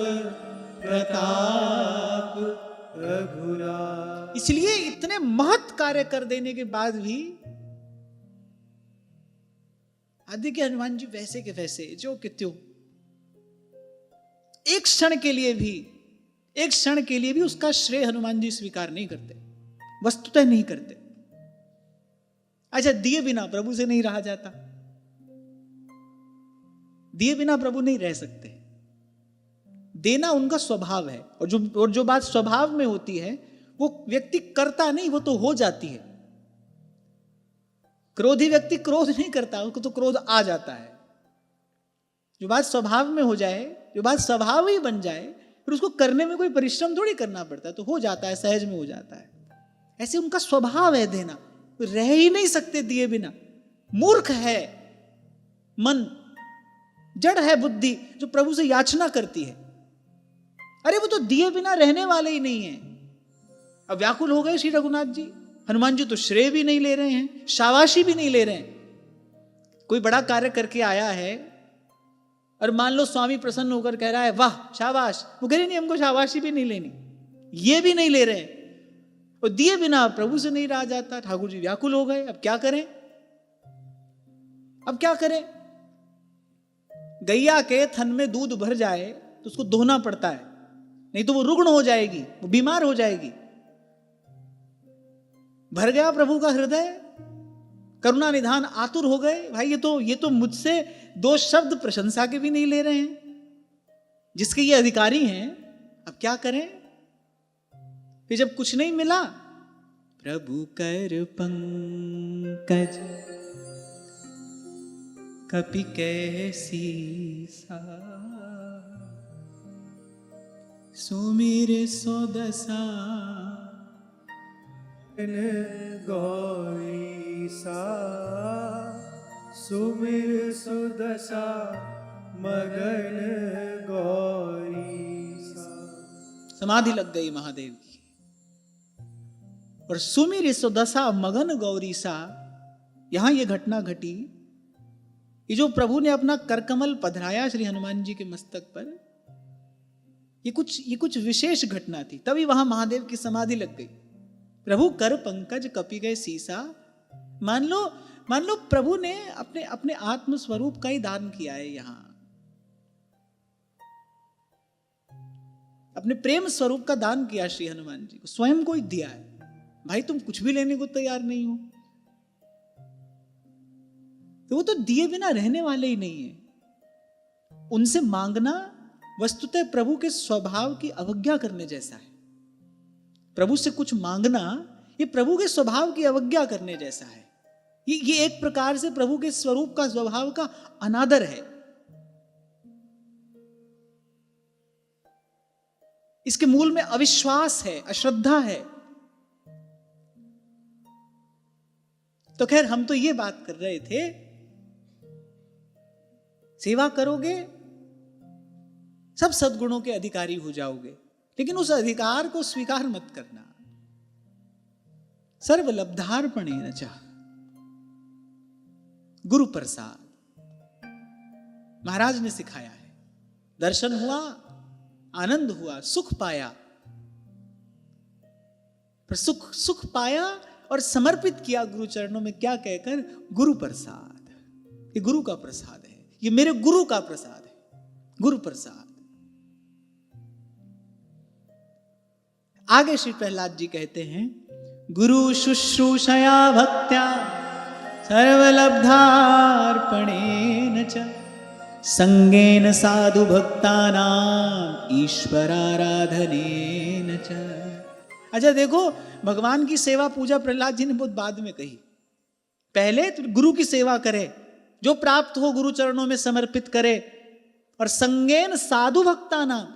प्रताप रघुराई। इसलिए इतने महत् कार्य कर देने के बाद भी आदि के हनुमान जी वैसे के वैसे जो कि त्यों, एक क्षण के लिए भी उसका श्रेय हनुमान जी स्वीकार नहीं करते, वस्तुतः नहीं करते। अच्छा, दिए बिना प्रभु से नहीं रहा जाता, दिए बिना प्रभु नहीं रह सकते। देना उनका स्वभाव है, और जो बात स्वभाव में होती है वो व्यक्ति करता नहीं, वो तो हो जाती है। क्रोधी व्यक्ति क्रोध नहीं करता, उसको तो क्रोध आ जाता है। जो बात स्वभाव में हो जाए, जो बात स्वभाव ही बन जाए, फिर उसको करने में कोई परिश्रम थोड़ी करना पड़ता है, तो हो जाता है, सहज में हो जाता है। ऐसे उनका स्वभाव है देना, रह ही नहीं सकते दिए बिना। मूर्ख है मन, जड़ है बुद्धि जो प्रभु से याचना करती है। अरे वो तो दिए बिना रहने वाले ही नहीं है। अब व्याकुल हो गए श्री रघुनाथ जी। हनुमान जी तो श्रेय भी नहीं ले रहे हैं, शाबाशी भी नहीं ले रहे हैं। कोई बड़ा कार्य करके आया है और मान लो स्वामी प्रसन्न होकर कह रहा है वाह शाबाश, वो कह रहे नहीं हमको शाबाशी भी नहीं लेनी, ये भी नहीं ले रहे हैं। और दिए बिना प्रभु से नहीं रहा जाता। ठाकुर जी व्याकुल हो गए, अब क्या करें, अब क्या करें। गैया के थन में दूध भर जाए तो उसको धोना पड़ता है, नहीं तो वो रुग्ण हो जाएगी, वो बीमार हो जाएगी। भर गया प्रभु का हृदय, करुणा निधान आतुर हो गए। भाई ये तो मुझसे दो शब्द प्रशंसा के भी नहीं ले रहे हैं, जिसके ये अधिकारी हैं, अब क्या करें। फिर जब कुछ नहीं मिला, प्रभु कर पंकज कपि कैसी सा, सुमिर सो दशा गौरी सा, सुमिर सुदशा मगन गौरी सा। समाधि लग गई महादेव की। और सुमिर सुदशा मगन गौरी सा, यहां ये घटना घटी। ये जो प्रभु ने अपना करकमल पधराया श्री हनुमान जी के मस्तक पर, ये कुछ विशेष घटना थी। तभी वहां महादेव की समाधि लग गई। प्रभु कर पंकज कपि गए सीसा। मान लो प्रभु ने अपने आत्म स्वरूप का ही दान किया है। यहां अपने प्रेम स्वरूप का दान किया श्री हनुमान जी को, स्वयं को ही दिया है। भाई तुम कुछ भी लेने को तैयार नहीं हो, तो वो तो दिए बिना रहने वाले ही नहीं है। उनसे मांगना वस्तुतः प्रभु के स्वभाव की अवज्ञा करने जैसा है। प्रभु से कुछ मांगना ये प्रभु के स्वभाव की अवज्ञा करने जैसा है। ये एक प्रकार से प्रभु के स्वरूप का, स्वभाव का अनादर है। इसके मूल में अविश्वास है, अश्रद्धा है। तो खैर हम तो ये बात कर रहे थे, सेवा करोगे सब सद्गुणों के अधिकारी हो जाओगे, लेकिन उस अधिकार को स्वीकार मत करना। सर्वलब्धार्पणेन च गुरु प्रसाद महाराज ने सिखाया है। दर्शन हुआ, आनंद हुआ, सुख पाया, पर सुख पाया और समर्पित किया गुरु चरणों में, क्या कहकर, गुरु प्रसाद। ये गुरु का प्रसाद है, ये मेरे गुरु का प्रसाद है, गुरु प्रसाद। आगे श्री प्रहलाद जी कहते हैं, गुरु शुश्रूषया भक्त्या सर्वलब्धार्पणेन च संगेन साधु भक्तानाम ईश्वराराधनेन च। अच्छा देखो, भगवान की सेवा पूजा प्रहलाद जी ने बहुत बाद में कही। पहले तो गुरु की सेवा करे, जो प्राप्त हो गुरु चरणों में समर्पित करे। और संगेन साधु भक्तानाम,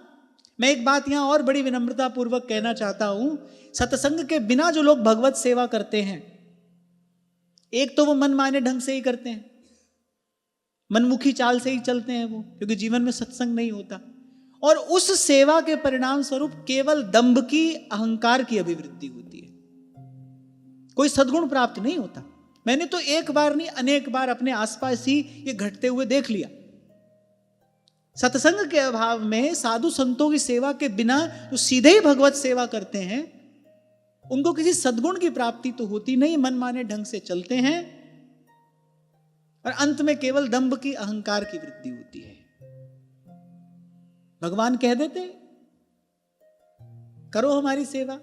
मैं एक बात यहां और बड़ी विनम्रता पूर्वक कहना चाहता हूं, सत्संग के बिना जो लोग भगवत सेवा करते हैं, एक तो वो मनमाने ढंग से ही करते हैं, मनमुखी चाल से ही चलते हैं वो, क्योंकि जीवन में सत्संग नहीं होता। और उस सेवा के परिणाम स्वरूप केवल दंभ की, अहंकार की अभिवृद्धि होती है, कोई सद्गुण प्राप्त नहीं होता। मैंने तो एक बार नहीं अनेक बार अपने आसपास ही ये घटते हुए देख लिया। सत्संग के अभाव में साधु संतों की सेवा के बिना जो सीधे ही भगवत सेवा करते हैं, उनको किसी सद्गुण की प्राप्ति तो होती नहीं, मनमाने ढंग से चलते हैं और अंत में केवल दंभ की, अहंकार की वृद्धि होती है। भगवान कह देते करो हमारी सेवा।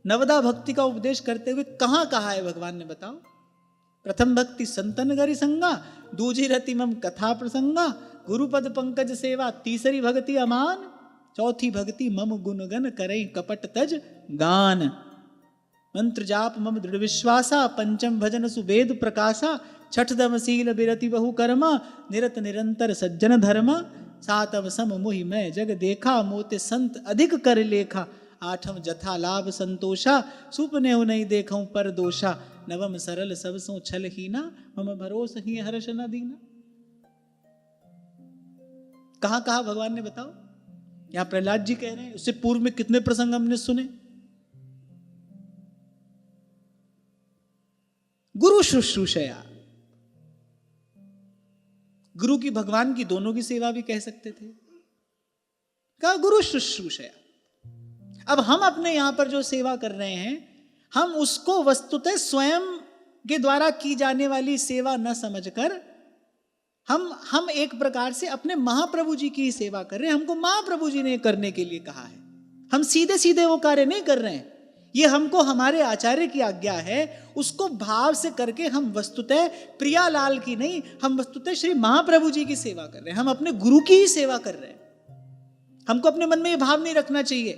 नवदा भक्ति का उपदेश करते हुए कहां कहा है भगवान ने, बताओ। प्रथम भक्ति संतन गरि संगा, दूजी रति मम कथा प्रसंगा, गुरुपद पंकज सेवा, तीसरी भक्ति अमान, चौथी भक्ति मम गुणगन करई कपट तज गान, मंत्र जाप मम दृढ़ विश्वासा, पंचम भजन सुवेद प्रकाशा, छठ दमशील बिरति बहु कर्मा, निरत निरंतर सज्जन धर्मा, सातव सम मोहि मैं जग देखा, मोते संत अधिक कर लेखा, आठम जथा लाभ संतोषा, सुपने हो नहीं देखूं पर दोषा, नवम सरल सब सो छल हीना, मम भरोस ही हर्ष न दीना। कहां कहा भगवान ने, बताओ। यहां प्रहलाद जी कह रहे हैं, उससे पूर्व में कितने प्रसंग हमने सुने। गुरु शुश्रूषया, गुरु की, भगवान की, दोनों की सेवा भी कह सकते थे। कहा गुरु शुश्रूषया। अब हम अपने यहां पर जो सेवा कर रहे हैं, हम उसको वस्तुतः स्वयं के द्वारा की जाने वाली सेवा न समझकर हम एक प्रकार से अपने महाप्रभु जी की सेवा कर रहे हैं। हमको महाप्रभु जी ने करने के लिए कहा है, हम सीधे सीधे वो कार्य नहीं कर रहे हैं। ये हमको हमारे आचार्य की आज्ञा है, उसको भाव से करके हम वस्तुतः प्रियालाल की नहीं, हम वस्तुतः श्री महाप्रभु जी की सेवा कर रहे हैं। हम अपने गुरु की ही सेवा कर रहे हैं। हमको अपने मन में ये भाव नहीं रखना चाहिए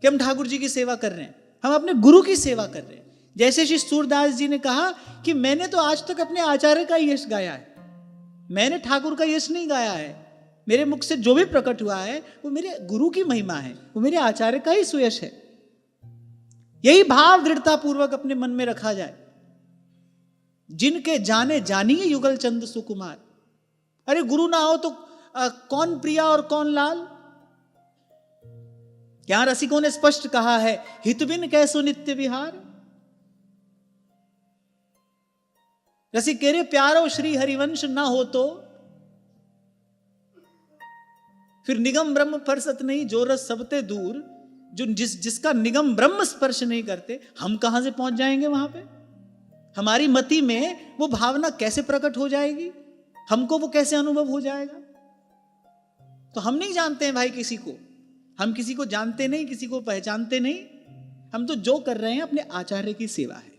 कि हम ठाकुर जी की सेवा कर रहे हैं, हम अपने गुरु की सेवा कर रहे हैं। जैसे श्री सूरदास जी ने कहा कि मैंने तो आज तक अपने आचार्य का यश गाया है, मैंने ठाकुर का यश नहीं गाया है। मेरे मुख से जो भी प्रकट हुआ है वो मेरे गुरु की महिमा है, वो मेरे आचार्य का ही सुयश है। यही भाव दृढ़ता पूर्वक अपने मन में रखा जाए। जिनके जाने जानिए युगल चंद सुकुमार। अरे गुरु ना हो तो कौन प्रिया और कौन लाल। यहां रसिकों ने स्पष्ट कहा है, हितबिन कैसो नित्य विहार। रसिक कह रहे प्यारो श्री हरिवंश ना हो तो फिर निगम ब्रह्म फरसत नहीं, जो रस सबते दूर। जो जिसका निगम ब्रह्म स्पर्श नहीं करते, हम कहां से पहुंच जाएंगे वहां पे। हमारी मति में वो भावना कैसे प्रकट हो जाएगी, हमको वो कैसे अनुभव हो जाएगा। तो हम नहीं जानते हैं भाई किसी को, हम किसी को जानते नहीं, किसी को पहचानते नहीं। हम तो जो कर रहे हैं अपने आचार्य की सेवा है।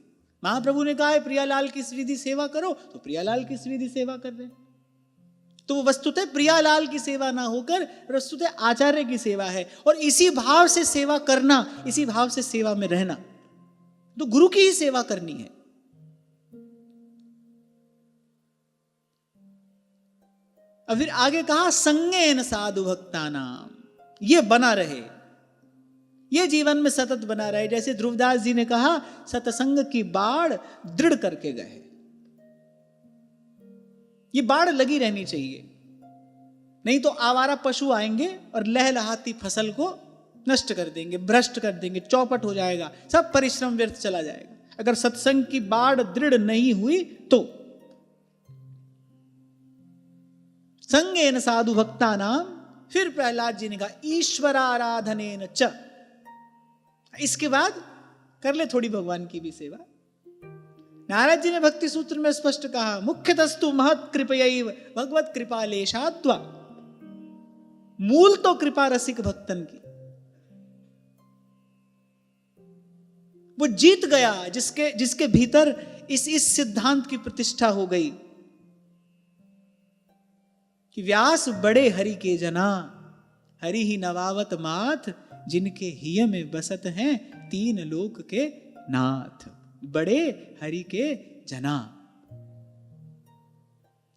महाप्रभु ने कहा है प्रियालाल की विधि सेवा करो, तो प्रियालाल की विधि सेवा कर रहे हैं। तो वो वस्तुतः प्रियालाल की सेवा ना होकर वस्तुतः आचार्य की सेवा है। और इसी भाव से सेवा करना, इसी भाव से सेवा में रहना, तो गुरु की ही सेवा करनी है। अब फिर आगे कहा संगेन साधु भक्तानाम, ये बना रहे, ये जीवन में सतत बना रहे। जैसे ध्रुवदास जी ने कहा, सतसंग की बाढ़ दृढ़ करके गए। ये बाढ़ लगी रहनी चाहिए, नहीं तो आवारा पशु आएंगे और लहलहाती फसल को नष्ट कर देंगे, भ्रष्ट कर देंगे, चौपट हो जाएगा, सब परिश्रम व्यर्थ चला जाएगा। अगर सत्संग की बाढ़ दृढ़ नहीं हुई तो संगेन साधु भक्ता नाम। फिर प्रहलाद जी ने कहा ईश्वराराधनेन च। इसके बाद कर ले थोड़ी भगवान की भी सेवा। नारद जी ने भक्ति सूत्र में स्पष्ट कहा, मुख्यतस्तु महत् कृपयैव भगवत कृपा लेशात्वा। मूल तो कृपा रसिक भक्तन की। वो जीत गया जिसके भीतर इस सिद्धांत की प्रतिष्ठा हो गई कि व्यास बड़े हरि के जना, हरि ही नवावत माथ, जिनके हिय में बसत हैं तीन लोक के नाथ। बड़े हरि के जना,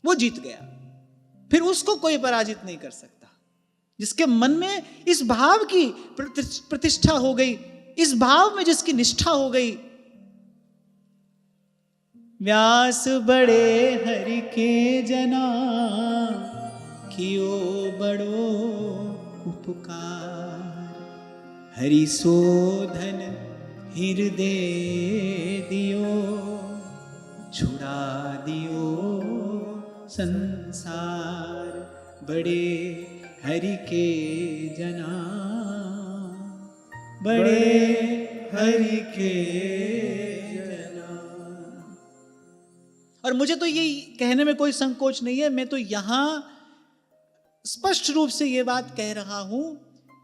वो जीत गया, फिर उसको कोई पराजित नहीं कर सकता। जिसके मन में इस भाव की प्रतिष्ठा हो गई, इस भाव में जिसकी निष्ठा हो गई, व्यास बड़े हरि के जना, कियो बड़ो उपकार, हरि शोधन हृदय दियो, छुड़ा दियो संसार। बड़े हरि के जना, बड़े हरि के जना। और मुझे तो ये कहने में कोई संकोच नहीं है, मैं तो यहां स्पष्ट रूप से ये बात कह रहा हूं,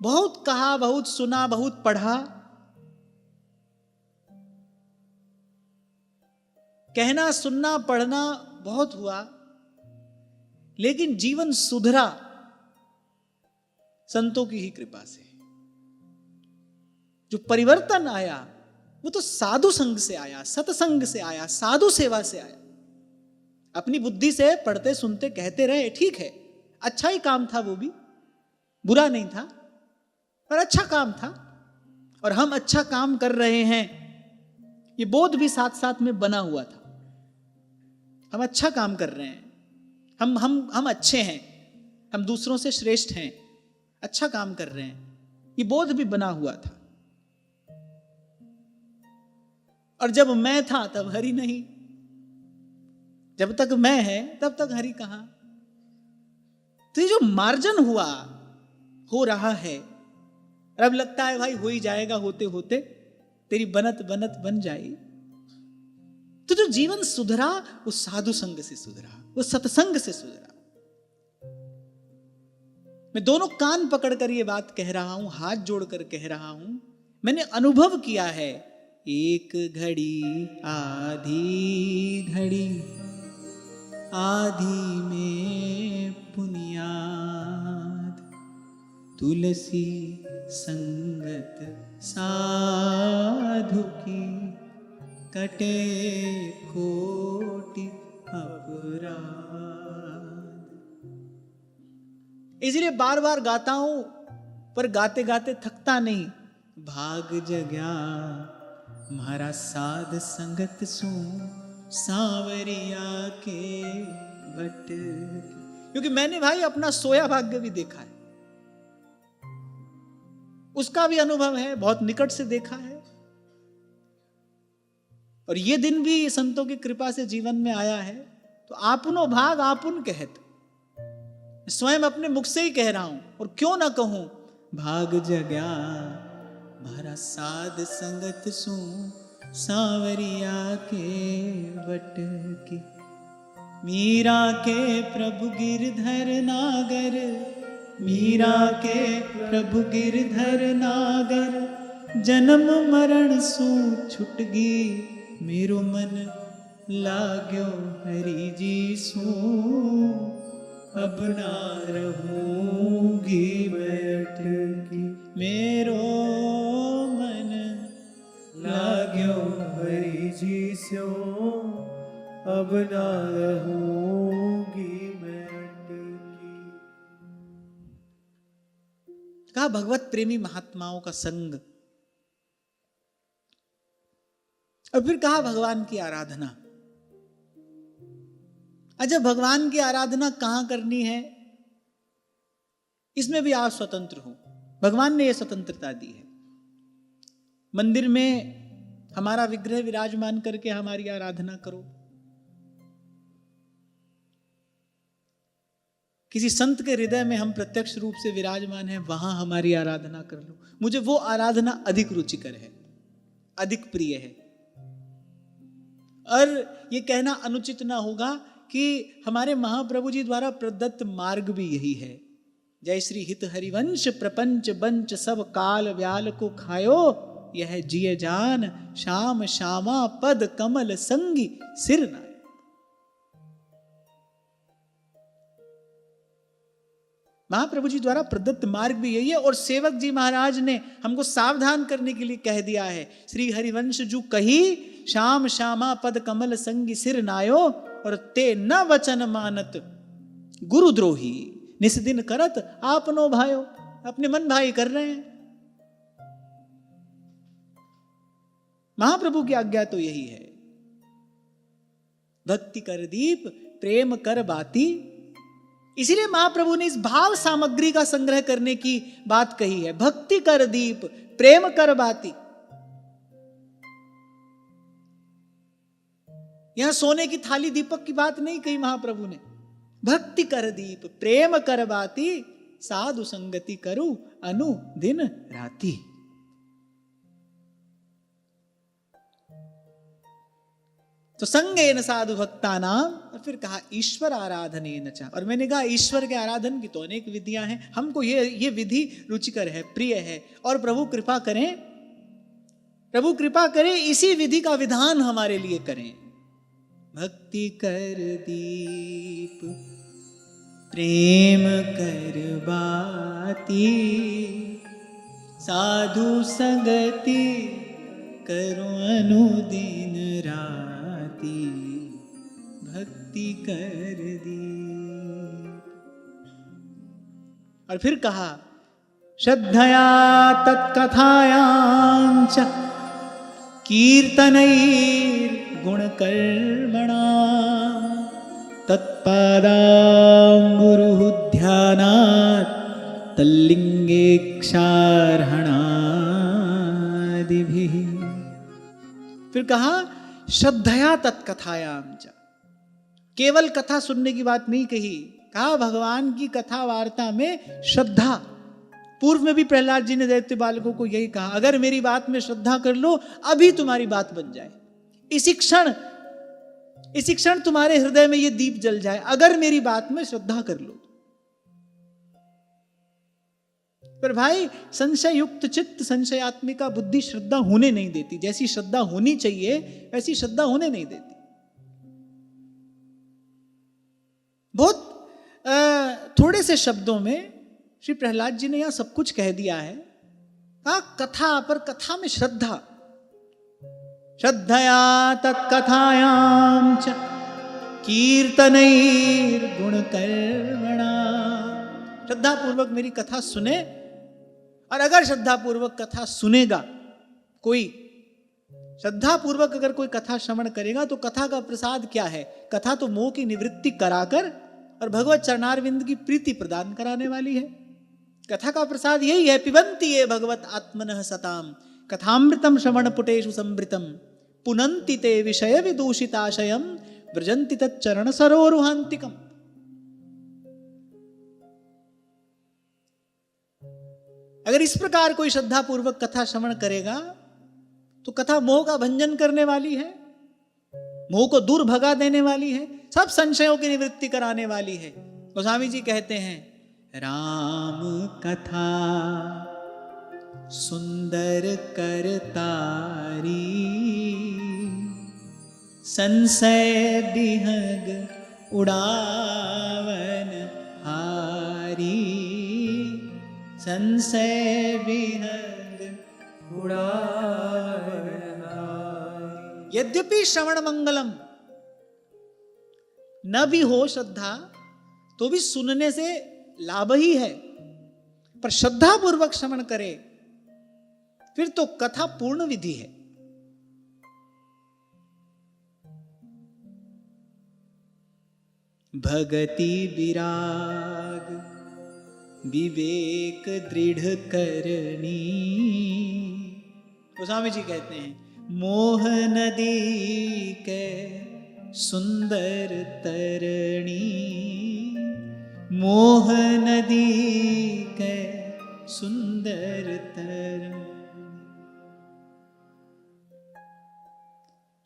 बहुत कहा, बहुत सुना, बहुत पढ़ा, कहना सुनना पढ़ना बहुत हुआ, लेकिन जीवन सुधरा संतों की ही कृपा से। जो परिवर्तन आया वो तो साधु संग से आया, सत्संग से आया, साधु सेवा से आया। अपनी बुद्धि से पढ़ते सुनते कहते रहे, ठीक है, अच्छा ही काम था, वो भी बुरा नहीं था, पर अच्छा काम था, और हम अच्छा काम कर रहे हैं, ये बोध भी साथ साथ में बना हुआ था। हम अच्छा काम कर रहे हैं, हम अच्छे हैं, हम दूसरों से श्रेष्ठ हैं, अच्छा काम कर रहे हैं, ये बोध भी बना हुआ था। और जब मैं था तब हरि नहीं, जब तक मैं है तब तक हरि कहां। तो ये जो मार्जन हुआ, हो रहा है, और अब लगता है भाई हो ही जाएगा, होते होते तेरी बनत बनत बन जाएगी। तो जो जीवन सुधरा वो साधु संग से सुधरा, वो सत्संग से सुधरा। मैं दोनों कान पकड़कर ये बात कह रहा हूं, हाथ जोड़कर कह रहा हूं, मैंने अनुभव किया है। एक घड़ी आधी घड़ी, आधी में पुनियाद, तुलसी संगत साधु की, कटे कोटि अपराध। इसलिए बार बार गाता हूं, पर गाते गाते थकता नहीं। भाग जग्या म्हारा साध संगत सू, सांवरिया के बट। क्योंकि मैंने भाई अपना सोया भाग्य भी देखा है, उसका भी अनुभव है, बहुत निकट से देखा है। और ये दिन भी संतों की कृपा से जीवन में आया है। तो आपुनो भाग आपुन कहत, स्वयं अपने मुख से ही कह रहा हूं, और क्यों ना कहूं, भाग जग्या म्हारा साध संगत सू, सांवरिया के बट की। मीरा के प्रभु गिरधर नागर, मीरा के प्रभु गिरधर नागर, जन्म मरण सू छुटगी, मेरो मन लाग्यो हरि जी सू, अब ना रहूंगी मैं अटकी। मेरो मन लाग्यो हरि जी स्यो, अब ना रहूंगी मैं अटकी। कहा भगवत प्रेमी महात्माओं का संग, और फिर कहा भगवान की आराधना। अच्छा, भगवान की आराधना कहां करनी है, इसमें भी आप स्वतंत्र हो। भगवान ने यह स्वतंत्रता दी है। मंदिर में हमारा विग्रह विराजमान करके हमारी आराधना करो, किसी संत के हृदय में हम प्रत्यक्ष रूप से विराजमान हैं, वहां हमारी आराधना कर लो। मुझे वो आराधना अधिक रुचिकर है, अधिक प्रिय है। और ये कहना अनुचित ना होगा कि हमारे महाप्रभु जी द्वारा प्रदत्त मार्ग भी यही है। जय श्री हित हरिवंश, प्रपंच बंच सब काल व्याल को खायो, यह जिय जान श्याम श्यामा पद कमल संगी सिर नाय। महाप्रभु जी द्वारा प्रदत्त मार्ग भी यही है। और सेवक जी महाराज ने हमको सावधान करने के लिए कह दिया है, श्री हरिवंश जू कही श्याम श्यामा पद कमल संगी सिर नायो, और ते न वचन मानत गुरुद्रोही, निस दिन करत आपनो भायो। अपने मन भाई कर रहे हैं। महाप्रभु की आज्ञा तो यही है, भक्ति कर दीप प्रेम कर बाती। इसीलिए महाप्रभु ने इस भाव सामग्री का संग्रह करने की बात कही है, भक्ति कर दीप प्रेम कर बाती। यहां सोने की थाली दीपक की बात नहीं कही महाप्रभु ने, भक्ति कर दीप प्रेम कर बाती, साधु संगति करूं अनु दिन राती। तो संगेन साधु भक्ता नाम, और फिर कहा ईश्वर आराधनेन च। और मैंने कहा ईश्वर के आराधन की तो अनेक विधियां हैं, हमको ये विधि रुचिकर है, प्रिय है, और प्रभु कृपा करें, प्रभु कृपा करें इसी विधि का विधान हमारे लिए करें। भक्ति कर दीप प्रेम कर बाती, साधु संगति करो अनुदिन राती, भक्ति कर दी। और फिर कहा श्रद्धया तत्कथायां च कीर्तनैर् गुणकर्मणा, तत्पादांबुरुः ध्यानात् तल्लिंगेक्षार्हणादिभिः। फिर कहा श्रद्धया तत्कथायां च, केवल कथा सुनने की बात नहीं कही, कहा भगवान की कथा वार्ता में श्रद्धा। पूर्व में भी प्रहलाद जी ने दैत्य बालकों को यही कहा, अगर मेरी बात में श्रद्धा कर लो अभी तुम्हारी बात बन जाए, इसी क्षण तुम्हारे हृदय में ये दीप जल जाए, अगर मेरी बात में श्रद्धा कर लो। पर भाई संशय युक्त चित्त, संशयात्मिका बुद्धि श्रद्धा होने नहीं देती। जैसी श्रद्धा होनी चाहिए वैसी श्रद्धा होने नहीं देती। बहुत थोड़े से शब्दों में श्री प्रहलाद जी ने यहां सब कुछ कह दिया है। कथा, पर कथा में श्रद्धा, श्रद्धया तत्कथायां च कीर्तनैर् गुणकर्मणा। श्रद्धा पूर्वक मेरी कथा सुने, और अगर श्रद्धा पूर्वक कथा सुनेगा कोई, श्रद्धा पूर्वक अगर कोई कथा श्रवण करेगा तो कथा का प्रसाद क्या है? कथा तो मोह की निवृत्ति कराकर और भगवत चरणारविंद की प्रीति प्रदान कराने वाली है। कथा का प्रसाद यही है, पिबन्ति ये भगवत आत्मनः सताम कथामृतम श्रवण पुटेषु संवृतम, पुनन्ति ते विषय विदूषिताशयम, व्रजन्ति तच्चरण सरोरुहान्तिकम। अगर इस प्रकार कोई श्रद्धा पूर्वक कथा श्रवण करेगा तो कथा मोह का भंजन करने वाली है, मोह को दूर भगा देने वाली है, सब संशयों की निवृत्ति कराने वाली है। गोस्वामी जी कहते हैं, राम कथा सुंदर करतारी, संशय बिहग उड़ावन हारी, संशय विहग उड़ावन हारी। यद्यपि श्रवण मंगलम न भी हो श्रद्धा, तो भी सुनने से लाभ ही है, पर श्रद्धा पूर्वक श्रवण करे फिर तो कथा पूर्ण विधि है। भगति विराग विवेक दृढ़ करनी। गोस्वामी जी कहते हैं, मोह नदी के सुंदर तरणी, मोह नदी के सुंदर तरणी।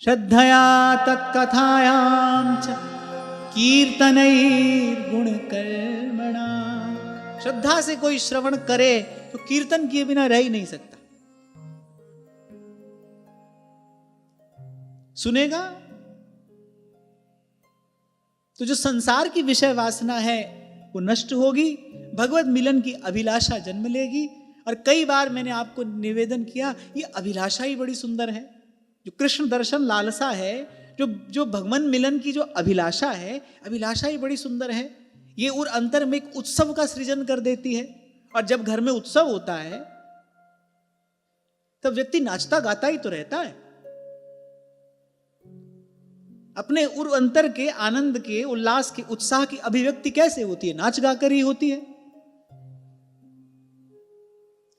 श्रद्धया तत्कथायां च कीर्तनैर् गुणकर्मणा। श्रद्धा से कोई श्रवण करे तो कीर्तन किए बिना रह ही नहीं सकता। सुनेगा तो जो संसार की विषय वासना है वो नष्ट होगी, भगवत मिलन की अभिलाषा जन्म लेगी। और कई बार मैंने आपको निवेदन किया, ये अभिलाषा ही बड़ी सुंदर है। जो कृष्ण दर्शन लालसा है, जो भगवान मिलन की जो अभिलाषा है, अभिलाषा ही बड़ी सुंदर है। ये और अंतर में एक उत्सव का सृजन कर देती है। और जब घर में उत्सव होता है तब व्यक्ति नाचता गाता ही तो रहता है। अपने उर अंतर के आनंद के, उल्लास के, उत्साह की अभिव्यक्ति कैसे होती है? नाच गाकर ही होती है।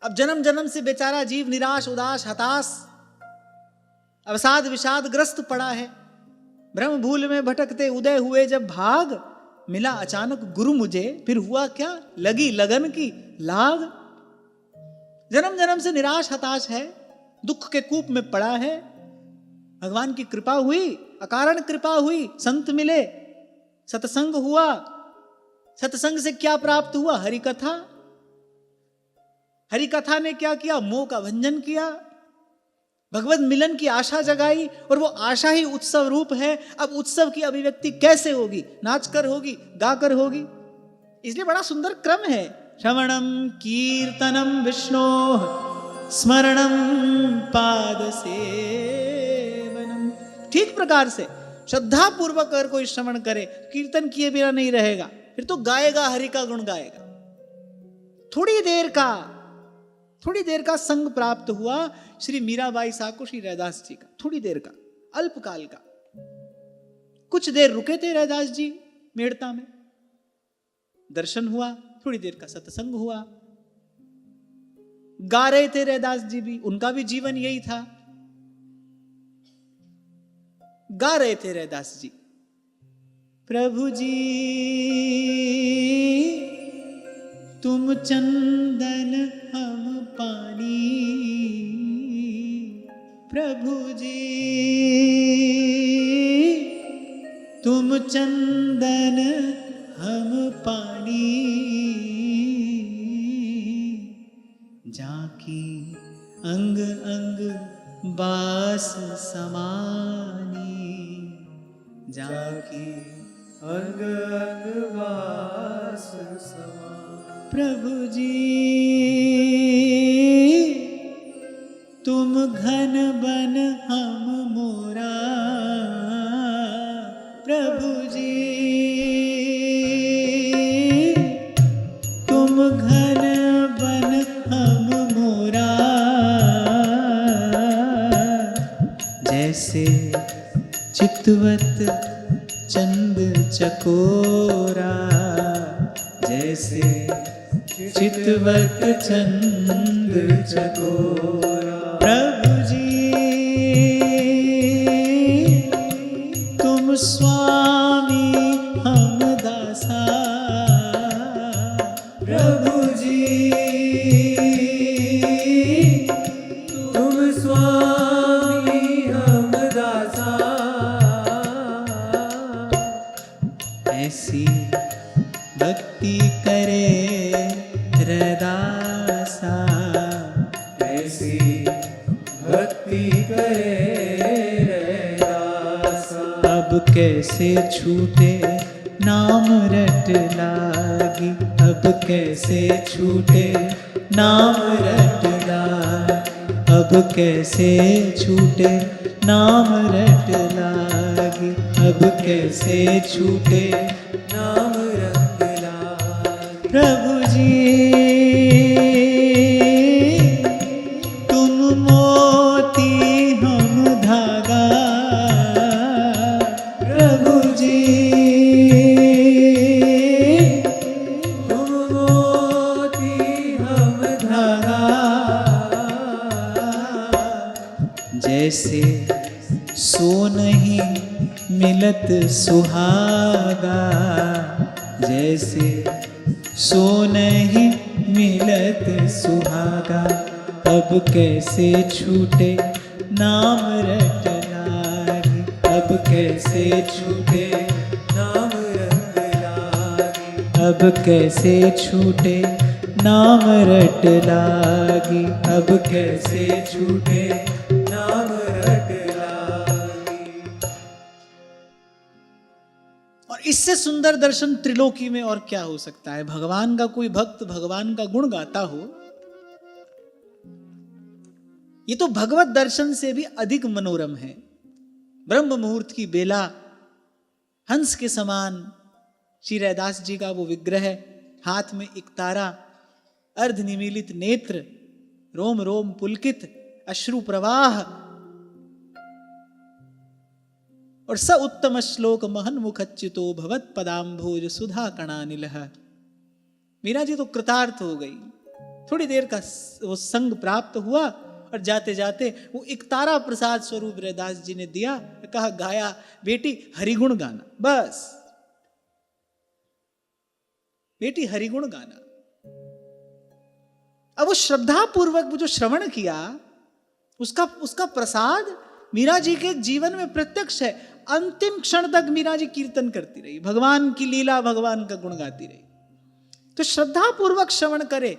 अब जन्म जन्म से बेचारा जीव निराश, उदास, हताश, अवसाद विषाद ग्रस्त पड़ा है। ब्रह्म भूल में भटकते उदय हुए जब भाग, मिला अचानक गुरु मुझे, फिर हुआ क्या? लगी लगन की लाग। जन्म जन्म से निराश हताश है, दुख के कूप में पड़ा है। भगवान की कृपा हुई, अकारण कृपा हुई, संत मिले, सत्संग हुआ। सत्संग से क्या प्राप्त हुआ? हरि कथा। हरि कथा ने क्या किया? मोह का भंजन किया, भगवत मिलन की आशा जगाई। और वो आशा ही उत्सव रूप है। अब उत्सव की अभिव्यक्ति कैसे होगी? नाचकर होगी, गाकर होगी। इसलिए बड़ा सुंदर क्रम है। श्रवणम कीर्तनम विष्णो स्मरणम पाद सेवनम। ठीक प्रकार से श्रद्धा पूर्वक अगर कोई श्रवण करे, कीर्तन किए बिना नहीं रहेगा, फिर तो गाएगा, हरि का गुण गाएगा। थोड़ी देर का संग प्राप्त हुआ श्री मीराबाई साहब को, श्री रैदास जी का। थोड़ी देर का, अल्पकाल का। कुछ देर रुके थे रैदास जी मेड़ता में, दर्शन हुआ, थोड़ी देर का सत्संग हुआ। गा रहे थे रैदास जी भी, उनका भी जीवन यही था। गा रहे थे रैदास जी, प्रभु जी तुम चंदन हम पानी, प्रभु जी तुम चंदन हम पानी, जाकी अंग अंग बास समानी, जाकी अंग अंग वास समा। प्रभु जी तुम घन बन हम मोरा, प्रभु जी तुम घन बन हम मोरा, जैसे चितवत चंद चकोरा, जैसे चितवत चंद चकोरा। प्रभु जी तुम स्वामी हम दासा, प्रभु जी तुम स्वामी हम दासा। ऐसी भक्ति करे रैदासा, ऐसी भक्ति करे रैदासा। अब कैसे छूटे नाम रट लागी, अब कैसे छूटे नाम रट लागी, अब कैसे छूटे नाम रट लागी, अब कैसे छूटे नाम रंग लागी। प्रभु जी तुम मोती हम धागा, प्रभु जी तुम मोती हम धागा। जैसे सोनहि मिलत सुहागा, जैसे सोनहि मिलत सुहागा, अब कैसे छूटे नाम रट लागी, अब कैसे छूटे नाम रंग लागी। अब कैसे छूटे नाम रट लागी, अब कैसे छूटे नाम रट लागी। और इससे सुंदर दर्शन त्रिलोकी में और क्या हो सकता है। भगवान का कोई भक्त भगवान का गुण गाता हो, ये तो भगवत दर्शन से भी अधिक मनोरम है। ब्रह्म मुहूर्त की बेला, हंस के समान श्री रैदास जी का वो विग्रह, हाथ में एक तारा, अर्ध निमीलित नेत्र, रोम रोम पुलकित, अश्रु प्रवाह, और स उत्तम श्लोक महन मुखच्युतो भवत पदाम्भोज सुधा कणानिलः। मीरा जी तो कृतार्थ हो गई। थोड़ी देर का वो संग प्राप्त हुआ और जाते जाते वो एक तारा प्रसाद स्वरूप रैदास जी ने दिया, कहा गाया बेटी हरिगुण गाना, बस बेटी हरिगुण गाना। अब वो श्रद्धा पूर्वक वो जो श्रवण किया, उसका प्रसाद मीरा जी के जीवन में प्रत्यक्ष है। अंतिम क्षण तक मीरा जी कीर्तन करती रही, भगवान की लीला, भगवान का गुण गाती रही। तो श्रद्धा पूर्वक श्रवण करे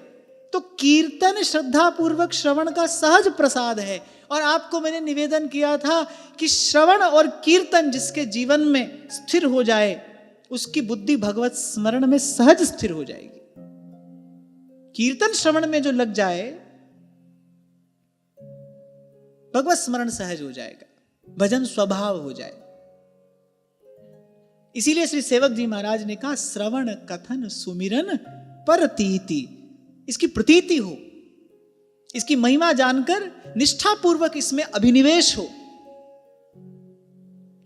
तो कीर्तन श्रद्धा पूर्वक श्रवण का सहज प्रसाद है। और आपको मैंने निवेदन किया था कि श्रवण और कीर्तन जिसके जीवन में स्थिर हो जाए, उसकी बुद्धि भगवत स्मरण में सहज स्थिर हो जाएगी। कीर्तन श्रवण में जो लग जाए, भगवत स्मरण सहज हो जाएगा, भजन स्वभाव हो जाए। इसीलिए श्री सेवक जी महाराज ने कहा श्रवण कथन सुमिरन परतीति, इसकी प्रतीति हो, इसकी महिमा जानकर निष्ठापूर्वक इसमें अभिनिवेश हो।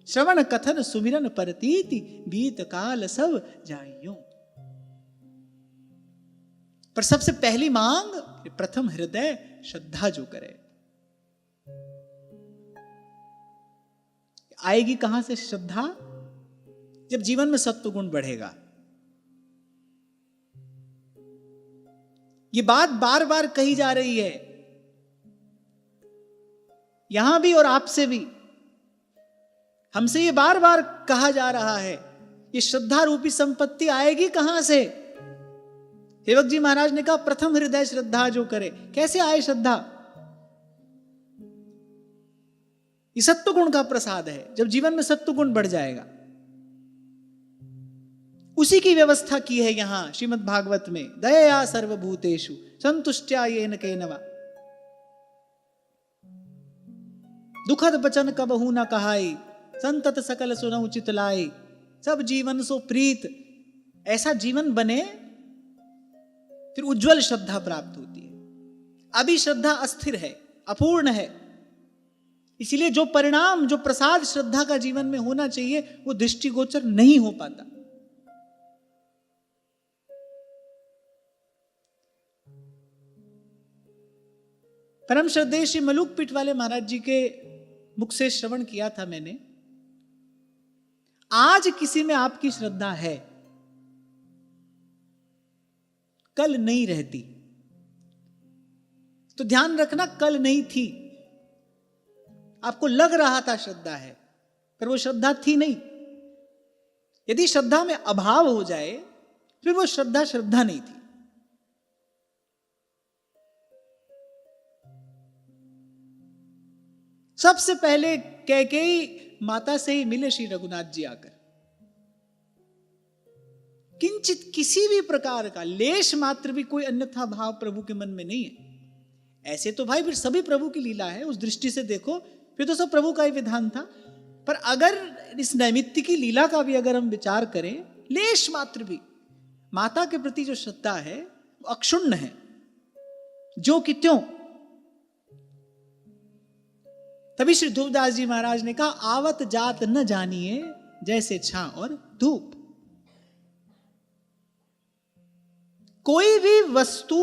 श्रवण कथन सुमिरन परतीति बीत काल सब जाइयो। पर सबसे पहली मांग प्रथम हृदय श्रद्धा जो करे। आएगी कहां से श्रद्धा? जब जीवन में सत्व गुण बढ़ेगा। ये बात बार बार कही जा रही है, यहां भी और आपसे भी। हमसे ये बार बार कहा जा रहा है, ये श्रद्धा रूपी संपत्ति आएगी कहां से? सेवक जी महाराज ने कहा प्रथम हृदय श्रद्धा जो करे। कैसे आए श्रद्धा? ये सत्व गुण का प्रसाद है। जब जीवन में सत्व गुण बढ़ जाएगा, उसी की व्यवस्था की है यहां श्रीमद् भागवत में। दयया सर्वभूतेषु संतुष्ट्या येन केनवा, दुखद बचन कबहू न कहाई, संतत सकल सुनऊ चित लाई, सब जीवन सो प्रीत। ऐसा जीवन बने, फिर उज्जवल श्रद्धा प्राप्त होती है। अभी श्रद्धा अस्थिर है, अपूर्ण है। इसीलिए जो परिणाम, जो प्रसाद श्रद्धा का जीवन में होना चाहिए, वो दृष्टिगोचर नहीं हो पाता। परम श्रद्धेय श्री मलूक पीठ वाले महाराज जी के मुख से श्रवण किया था मैंने। आज किसी में आपकी श्रद्धा है, कल नहीं रहती, तो ध्यान रखना कल नहीं थी। आपको लग रहा था श्रद्धा है, पर वो श्रद्धा थी नहीं। यदि श्रद्धा में अभाव हो जाए, फिर वो श्रद्धा श्रद्धा नहीं थी। सबसे पहले कैकेयी माता से ही मिले श्री रघुनाथ जी आकर। किंचित किसी भी प्रकार का लेश मात्र भी कोई अन्यथा भाव प्रभु के मन में नहीं है। ऐसे तो भाई फिर सभी प्रभु की लीला है, उस दृष्टि से देखो फिर तो सब प्रभु का ही विधान था। पर अगर इस नैमित्तिक की लीला का भी अगर हम विचार करें, लेश मात्र भी माता के प्रति जो श्रद्धा है वो अक्षुण्ण है, जो कि त्यों। तभी श्री ध्रुवदास जी महाराज ने कहा आवत जात न जानिए जैसे छां और धूप। कोई भी वस्तु,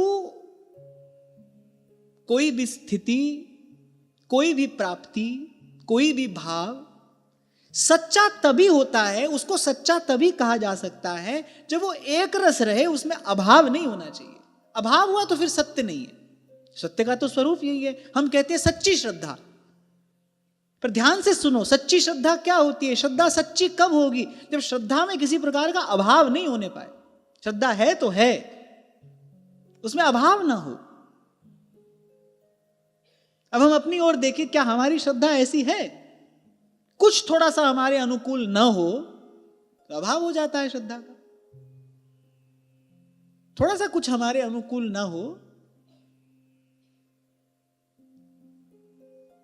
कोई भी स्थिति, कोई भी प्राप्ति, कोई भी भाव सच्चा तभी होता है, उसको सच्चा तभी कहा जा सकता है जब वो एक रस रहे, उसमें अभाव नहीं होना चाहिए। अभाव हुआ तो फिर सत्य नहीं है। सत्य का तो स्वरूप यही है। हम कहते हैं सच्ची श्रद्धा, पर ध्यान से सुनो, सच्ची श्रद्धा क्या होती है? श्रद्धा सच्ची कब होगी? जब श्रद्धा में किसी प्रकार का अभाव नहीं होने पाए। श्रद्धा है तो है, उसमें अभाव ना हो। अब हम अपनी ओर देखें, क्या हमारी श्रद्धा ऐसी है? कुछ थोड़ा सा हमारे अनुकूल न हो, तो अभाव हो जाता है श्रद्धा का। थोड़ा सा कुछ हमारे अनुकूल ना हो,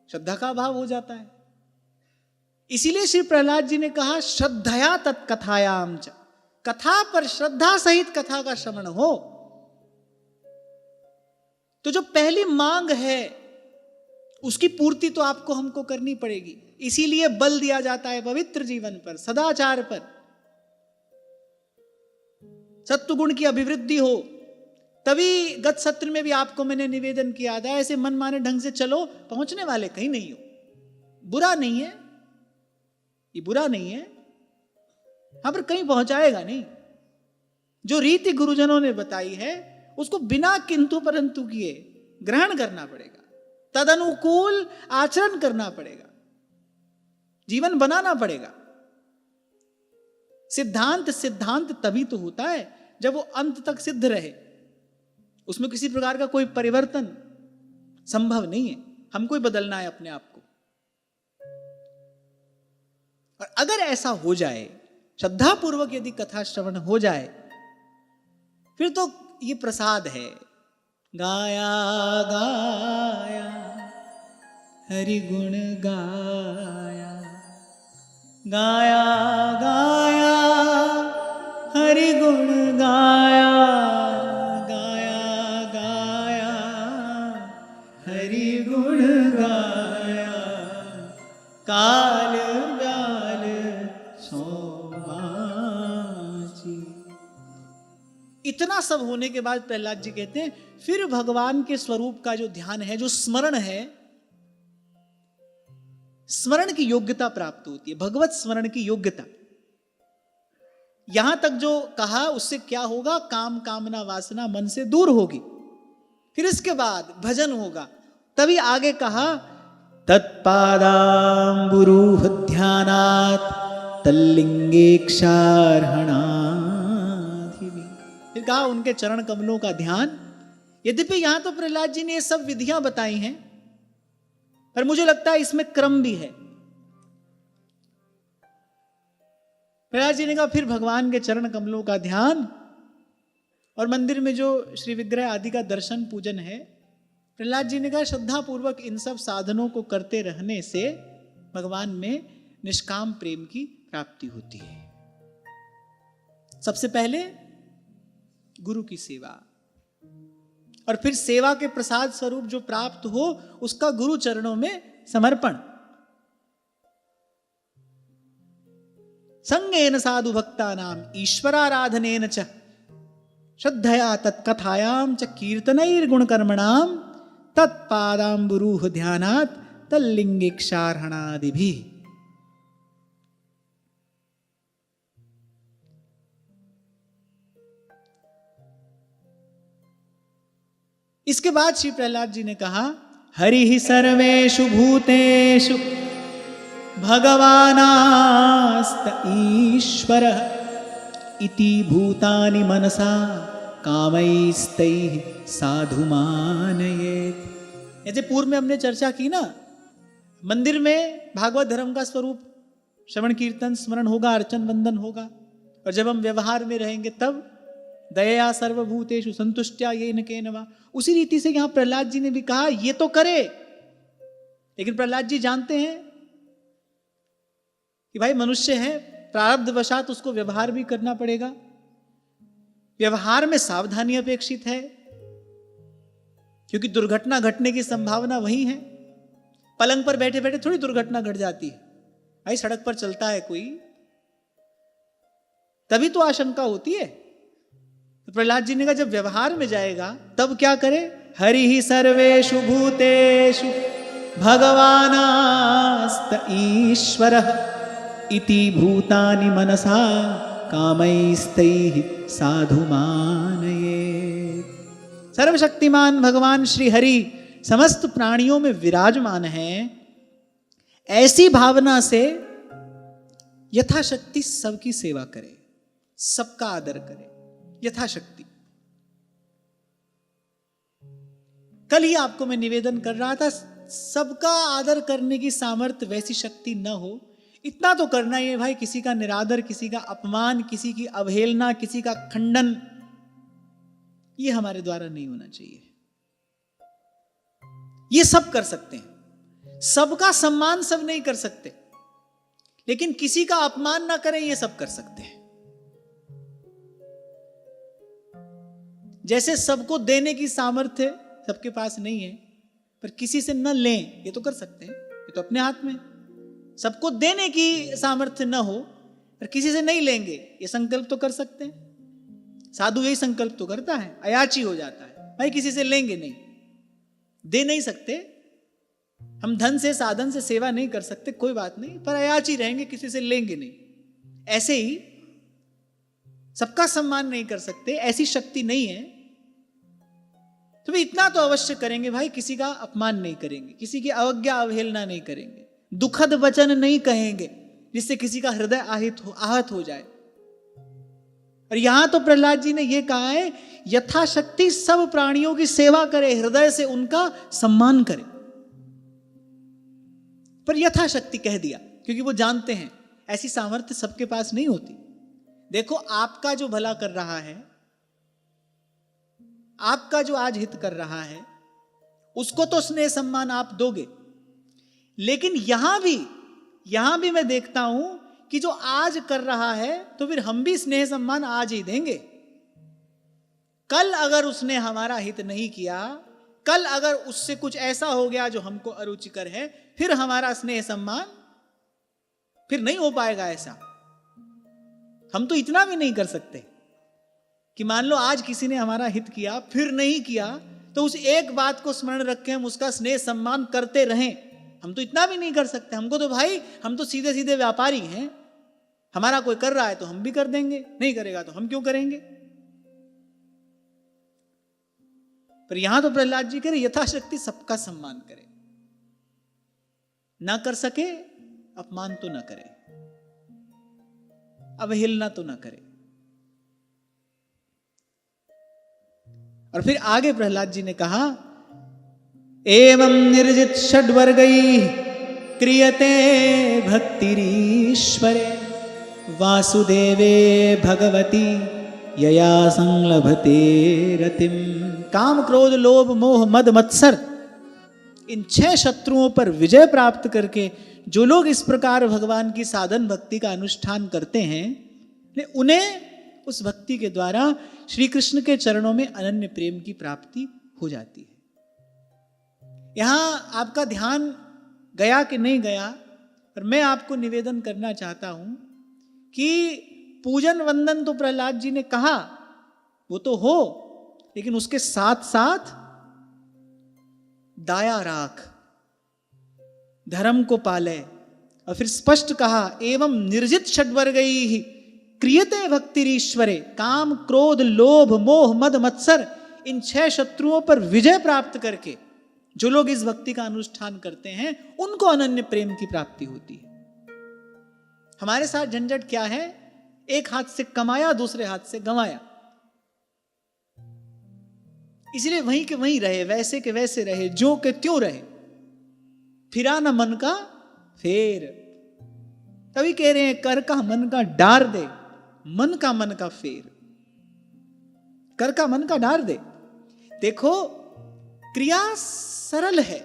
श्रद्धा का अभाव हो जाता है। इसीलिए श्री प्रहलाद जी ने कहा श्रद्धया तत्कथायाम च, कथा पर श्रद्धा सहित कथा का श्रवण हो। तो जो पहली मांग है उसकी पूर्ति तो आपको हमको करनी पड़ेगी। इसीलिए बल दिया जाता है पवित्र जीवन पर, सदाचार पर, सत्वगुण की अभिवृद्धि हो। तभी गत सत्र में भी आपको मैंने निवेदन किया था, ऐसे मनमाने ढंग से चलो, पहुंचने वाले कहीं नहीं हो। बुरा नहीं है, ये बुरा नहीं है, हाँ, पर कहीं पहुंचाएगा नहीं। जो रीति गुरुजनों ने बताई है उसको बिना किंतु परंतु किए ग्रहण करना पड़ेगा, तदनुकूल आचरण करना पड़ेगा, जीवन बनाना पड़ेगा। सिद्धांत सिद्धांत तभी तो होता है जब वो अंत तक सिद्ध रहे, उसमें किसी प्रकार का कोई परिवर्तन संभव नहीं है। हमको ही बदलना है अपने आप को। और अगर ऐसा हो जाए, श्रद्धा पूर्वक यदि कथा श्रवण हो जाए, फिर तो ये प्रसाद है। गाया गाया हरि गुण गाया, गाया गाया हरि गुण गाया, गाया गाया हरि गुण गाया, काल व्याल सोमाची। इतना सब होने के बाद प्रहलाद जी कहते हैं फिर भगवान के स्वरूप का जो ध्यान है, जो स्मरण है, स्मरण की योग्यता प्राप्त होती है, भगवत स्मरण की योग्यता। यहां तक जो कहा उससे क्या होगा, काम कामना वासना मन से दूर होगी। फिर इसके बाद भजन होगा। तभी आगे कहा तत्पादाम्बुरूह ध्यानात् तल्लिंगेक्षार्हणाधिवी। फिर कहा उनके चरण कमलों का ध्यान। यद्यपि यहां तो प्रहलाद जी ने ये सब विधियां बताई हैं, पर मुझे लगता है इसमें क्रम भी है। प्रहलाद जी ने कहा फिर भगवान के चरण कमलों का ध्यान और मंदिर में जो श्री विग्रह आदि का दर्शन पूजन है। प्रहलाद जी ने कहा श्रद्धा पूर्वक इन सब साधनों को करते रहने से भगवान में निष्काम प्रेम की प्राप्ति होती है। सबसे पहले गुरु की सेवा, और फिर सेवा के प्रसाद स्वरूप जो प्राप्त हो उसका गुरु चरणों में समर्पण। संगेन साधु भक्तानाम ईश्वराराधनेन च श्रद्धया तत्कथायाम च कीर्तनैर्गुणकर्मणाम तत्पादाम्बुरूह ध्यानात् तल्लिंगेक्षार्हणादिभिः। इसके बाद श्री प्रहलाद जी ने कहा हरि ही सर्वेषु भूतेषु भगवानास्त ईश्वरः इति भूतानि मनसा कामैस्तैः साधु मानयेत्। ऐसे पूर्व में हमने चर्चा की ना, मंदिर में भागवत धर्म का स्वरूप श्रवण कीर्तन स्मरण होगा, अर्चन वंदन होगा, और जब हम व्यवहार में रहेंगे तब दया सर्वभूतेषु संतुष्ट्या येन केनवा। उसी रीति से यहां प्रहलाद जी ने भी कहा ये तो करे, लेकिन प्रहलाद जी जानते हैं कि भाई मनुष्य है, प्रारब्ध वशात उसको व्यवहार भी करना पड़ेगा। व्यवहार में सावधानी अपेक्षित है, क्योंकि दुर्घटना घटने की संभावना वही है। पलंग पर बैठे बैठे थोड़ी दुर्घटना घट जाती है। भाई सड़क पर चलता है कोई, तभी तो आशंका होती है। तो प्रहलाद जी ने कहा जब व्यवहार में जाएगा तब क्या करे, हरि ही सर्वेषु भूतेषु भगवानास्त ईश्वरः इति भूतानि मनसा कामैस्तैः साधु मानयेत्। सर्वशक्तिमान भगवान श्री हरि समस्त प्राणियों में विराजमान हैं। ऐसी भावना से यथाशक्ति सबकी सेवा करे, सबका आदर करे यथाशक्ति। कल ही आपको मैं निवेदन कर रहा था, सबका आदर करने की सामर्थ्य वैसी शक्ति न हो, इतना तो करना ही है भाई, किसी का निरादर, किसी का अपमान, किसी की अवहेलना, किसी का खंडन, ये हमारे द्वारा नहीं होना चाहिए। ये सब कर सकते हैं, सबका सम्मान सब नहीं कर सकते, लेकिन किसी का अपमान ना करें ये सब कर सकते हैं। जैसे सबको देने की सामर्थ्य सबके पास नहीं है, पर किसी से न लें ये तो कर सकते हैं, ये तो अपने हाथ में। सबको देने की सामर्थ्य न हो पर किसी से नहीं लेंगे, ये संकल्प तो कर सकते हैं। साधु यही संकल्प तो करता है, अयाची हो जाता है, भाई किसी से लेंगे नहीं, दे नहीं सकते, हम धन से साधन से सेवा नहीं कर सकते, कोई बात नहीं, पर अयाची रहेंगे, किसी से लेंगे नहीं। ऐसे ही सबका सम्मान नहीं कर सकते, ऐसी शक्ति नहीं है, तो भी इतना तो अवश्य करेंगे भाई, किसी का अपमान नहीं करेंगे, किसी की अवज्ञा अवहेलना नहीं करेंगे, दुखद वचन नहीं कहेंगे जिससे किसी का हृदय आहत हो जाए। और यहां तो प्रहलाद जी ने यह कहा है, यथाशक्ति सब प्राणियों की सेवा करे, हृदय से उनका सम्मान करे। पर यथाशक्ति कह दिया क्योंकि वो जानते हैं ऐसी सामर्थ्य सबके पास नहीं होती। देखो, आपका जो भला कर रहा है, आपका जो आज हित कर रहा है, उसको तो स्नेह सम्मान आप दोगे, लेकिन यहां भी मैं देखता हूं कि जो आज कर रहा है तो फिर हम भी स्नेह सम्मान आज ही देंगे। कल अगर उसने हमारा हित नहीं किया, कल अगर उससे कुछ ऐसा हो गया जो हमको अरुचिकर है, फिर हमारा स्नेह सम्मान फिर नहीं हो पाएगा। ऐसा हम तो इतना भी नहीं कर सकते कि मान लो आज किसी ने हमारा हित किया फिर नहीं किया, तो उस एक बात को स्मरण रख के हम उसका स्नेह सम्मान करते रहें। हम तो इतना भी नहीं कर सकते। हमको तो भाई, हम तो सीधे सीधे व्यापारी हैं, हमारा कोई कर रहा है तो हम भी कर देंगे, नहीं करेगा तो हम क्यों करेंगे। पर यहां तो प्रहलाद जी कह रहे यथाशक्ति सबका सम्मान करे, ना कर सके अपमान तो ना करे, अवहेलना तो ना करे। और फिर आगे प्रहलाद जी ने कहा, एवं निर्जित षड्वर्गैः क्रियते भक्तिरीश्वरे वासुदेवे भगवती यया संलभते रतिम। काम, क्रोध, लोभ, मोह, मद, मत्सर, इन 6 शत्रुओं पर विजय प्राप्त करके जो लोग इस प्रकार भगवान की साधन भक्ति का अनुष्ठान करते हैं, उन्हें उस भक्ति के द्वारा श्री कृष्ण के चरणों में अनन्य प्रेम की प्राप्ति हो जाती है। यहां आपका ध्यान गया कि नहीं गया, पर मैं आपको निवेदन करना चाहता हूं कि पूजन वंदन तो प्रहलाद जी ने कहा वो तो हो, लेकिन उसके साथ साथ दाया राख, धर्म को पाले। और फिर स्पष्ट कहा, एवं निर्जित षड्वर्गैः क्रियते भक्तिरीश्वरे। काम, क्रोध, लोभ, मोह, मद, मत्सर, इन 6 शत्रुओं पर विजय प्राप्त करके जो लोग इस भक्ति का अनुष्ठान करते हैं, उनको अनन्य प्रेम की प्राप्ति होती है। हमारे साथ झंझट क्या है, एक हाथ से कमाया, दूसरे हाथ से गंवाया, इसलिए वहीं के वहीं रहे, वैसे के वैसे रहे, जो के त्यों रहे, फिरा न मन का फेर। तभी कह रहे हैं, कर का मन का डार दे, मन का मन का फेर। कर का मन का डार दे। देखो, क्रिया सरल है,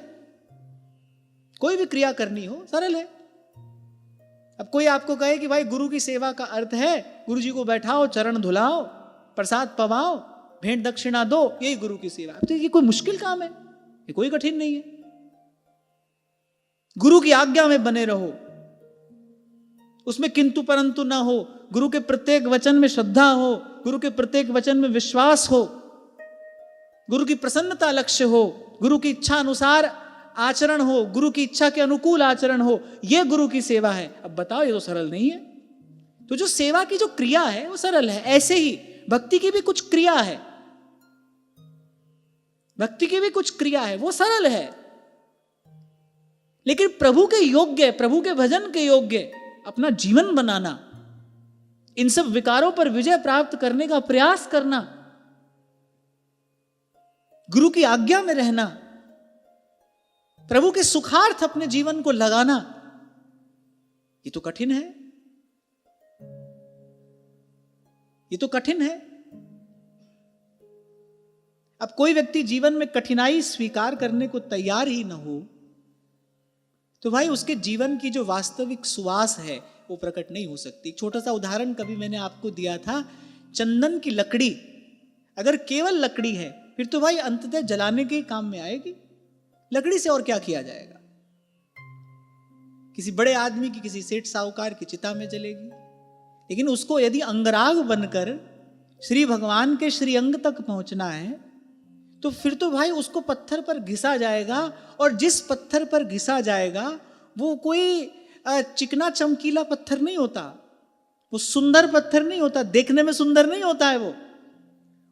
कोई भी क्रिया करनी हो सरल है। अब कोई आपको कहे कि भाई गुरु की सेवा का अर्थ है गुरु जी को बैठाओ, चरण धुलाओ, प्रसाद पवाओ, भेंट दक्षिणा दो, यही गुरु की सेवा। तो ये कोई मुश्किल काम है? ये कोई कठिन नहीं है। गुरु की आज्ञा में बने रहो, उसमें किंतु परंतु ना हो, गुरु के प्रत्येक वचन में श्रद्धा हो, गुरु के प्रत्येक वचन में विश्वास हो, गुरु की प्रसन्नता लक्ष्य हो, गुरु की इच्छा अनुसार आचरण हो, गुरु की इच्छा के अनुकूल आचरण हो, यह गुरु की सेवा है। अब बताओ, ये तो सरल नहीं है। तो जो सेवा की जो क्रिया है वो सरल है, ऐसे ही भक्ति की भी कुछ क्रिया है, भक्ति की भी कुछ क्रिया है, वो सरल है, लेकिन प्रभु के योग्य, प्रभु के भजन के योग्य अपना जीवन बनाना, इन सब विकारों पर विजय प्राप्त करने का प्रयास करना, गुरु की आज्ञा में रहना, प्रभु के सुखार्थ अपने जीवन को लगाना, ये तो कठिन है, ये तो कठिन है। अब कोई व्यक्ति जीवन में कठिनाई स्वीकार करने को तैयार ही ना हो तो भाई उसके जीवन की जो वास्तविक सुवास है वो प्रकट नहीं हो सकती। छोटा सा उदाहरण कभी मैंने आपको दिया था, चंदन की लकड़ी अगर केवल लकड़ी है फिर तो भाई अंततः जलाने के काम में आएगी। लकड़ी से और क्या किया जाएगा? किसी बड़े आदमी की, किसी सेठ साहूकार की चिता में जलेगी। लेकिन उसको यदि अंगराग बनकर श्री भगवान के श्री अंग तक पहुंचना है तो फिर तो भाई उसको पत्थर पर घिसा जाएगा, और जिस पत्थर पर घिसा जाएगा वो कोई चिकना चमकीला पत्थर नहीं होता, वो सुंदर पत्थर नहीं होता, देखने में सुंदर नहीं होता है वो।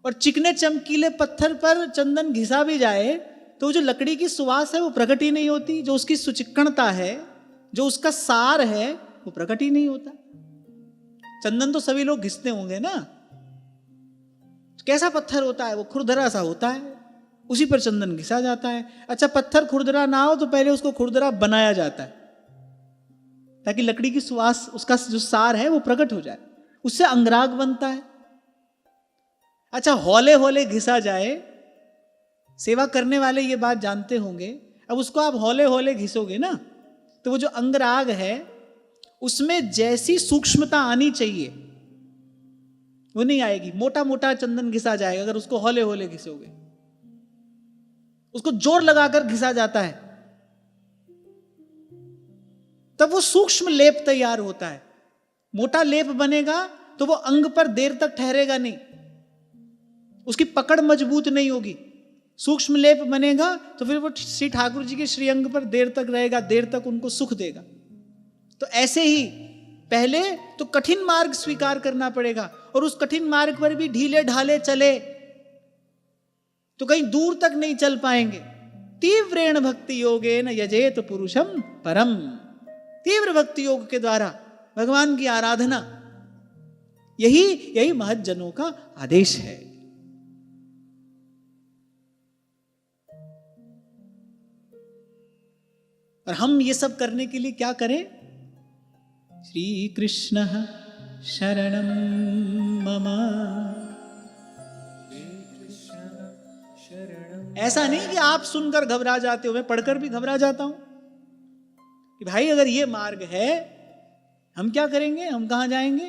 और चिकने चमकीले पत्थर पर चंदन घिसा भी जाए तो जो लकड़ी की सुवास है वो प्रकट ही नहीं होती, जो उसकी सुचिक्कणता है, जो उसका सार है वो प्रकट ही नहीं होता। चंदन तो सभी लोग घिसते होंगे ना, कैसा पत्थर होता है वो? खुरदरा सा होता है, उसी पर चंदन घिसा जाता है। अच्छा, पत्थर खुरदरा ना हो तो पहले उसको खुरदरा बनाया जाता है ताकि लकड़ी की सुवास, उसका जो सार है वो प्रकट हो जाए, उससे अंगराग बनता है। अच्छा, हौले हौले घिसा जाए, सेवा करने वाले ये बात जानते होंगे। अब उसको आप हौले हौले घिसोगे ना तो वो जो अंगराग है उसमें जैसी सूक्ष्मता आनी चाहिए वो नहीं आएगी। मोटा मोटा चंदन घिसा जाएगा अगर उसको हौले हौले घिसोगे। उसको जोर लगाकर घिसा जाता है तब वो सूक्ष्म लेप तैयार होता है। मोटा लेप बनेगा तो वो अंग पर देर तक ठहरेगा नहीं, उसकी पकड़ मजबूत नहीं होगी। सूक्ष्म लेप बनेगा तो फिर वो श्री ठाकुर जी के श्री अंग पर देर तक रहेगा, देर तक उनको सुख देगा। तो ऐसे ही पहले तो कठिन मार्ग स्वीकार करना पड़ेगा, और उस कठिन मार्ग पर भी ढीले ढाले चले तो कहीं दूर तक नहीं चल पाएंगे। तीव्रेण भक्ति योगेन यजेत पुरुषम परम। तीव्र भक्ति योग के द्वारा भगवान की आराधना, यही महज्जनों का आदेश है। और हम ये सब करने के लिए क्या करें? श्री कृष्ण शरणं मम। ऐसा नहीं कि आप सुनकर घबरा जाते हो, मैं पढ़कर भी घबरा जाता हूं कि भाई अगर ये मार्ग है हम क्या करेंगे, हम कहां जाएंगे?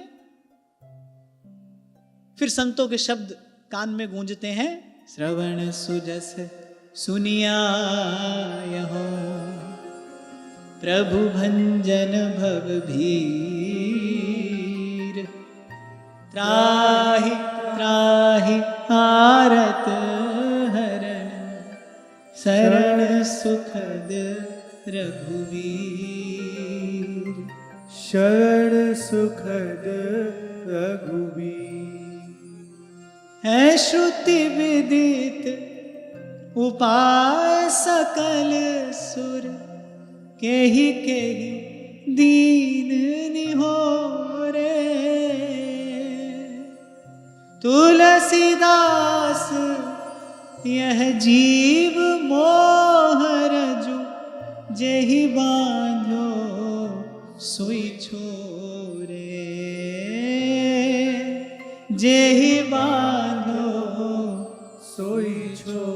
फिर संतों के शब्द कान में गूंजते हैं, श्रवण सुजस सुनिया यहो प्रभु भंजन भव भीर। त्राहि त्राहि आरत हरण शरण सुखद रघुवीर। शरण सुखद रघुवीर। है श्रुति विदित उपाय सकल सुर, केहि दीन निहोरे। तुलसीदास यह जीव मोहर जु, जेहि बांधो सोई छोरे। जेहि बांधो सोई छोरे।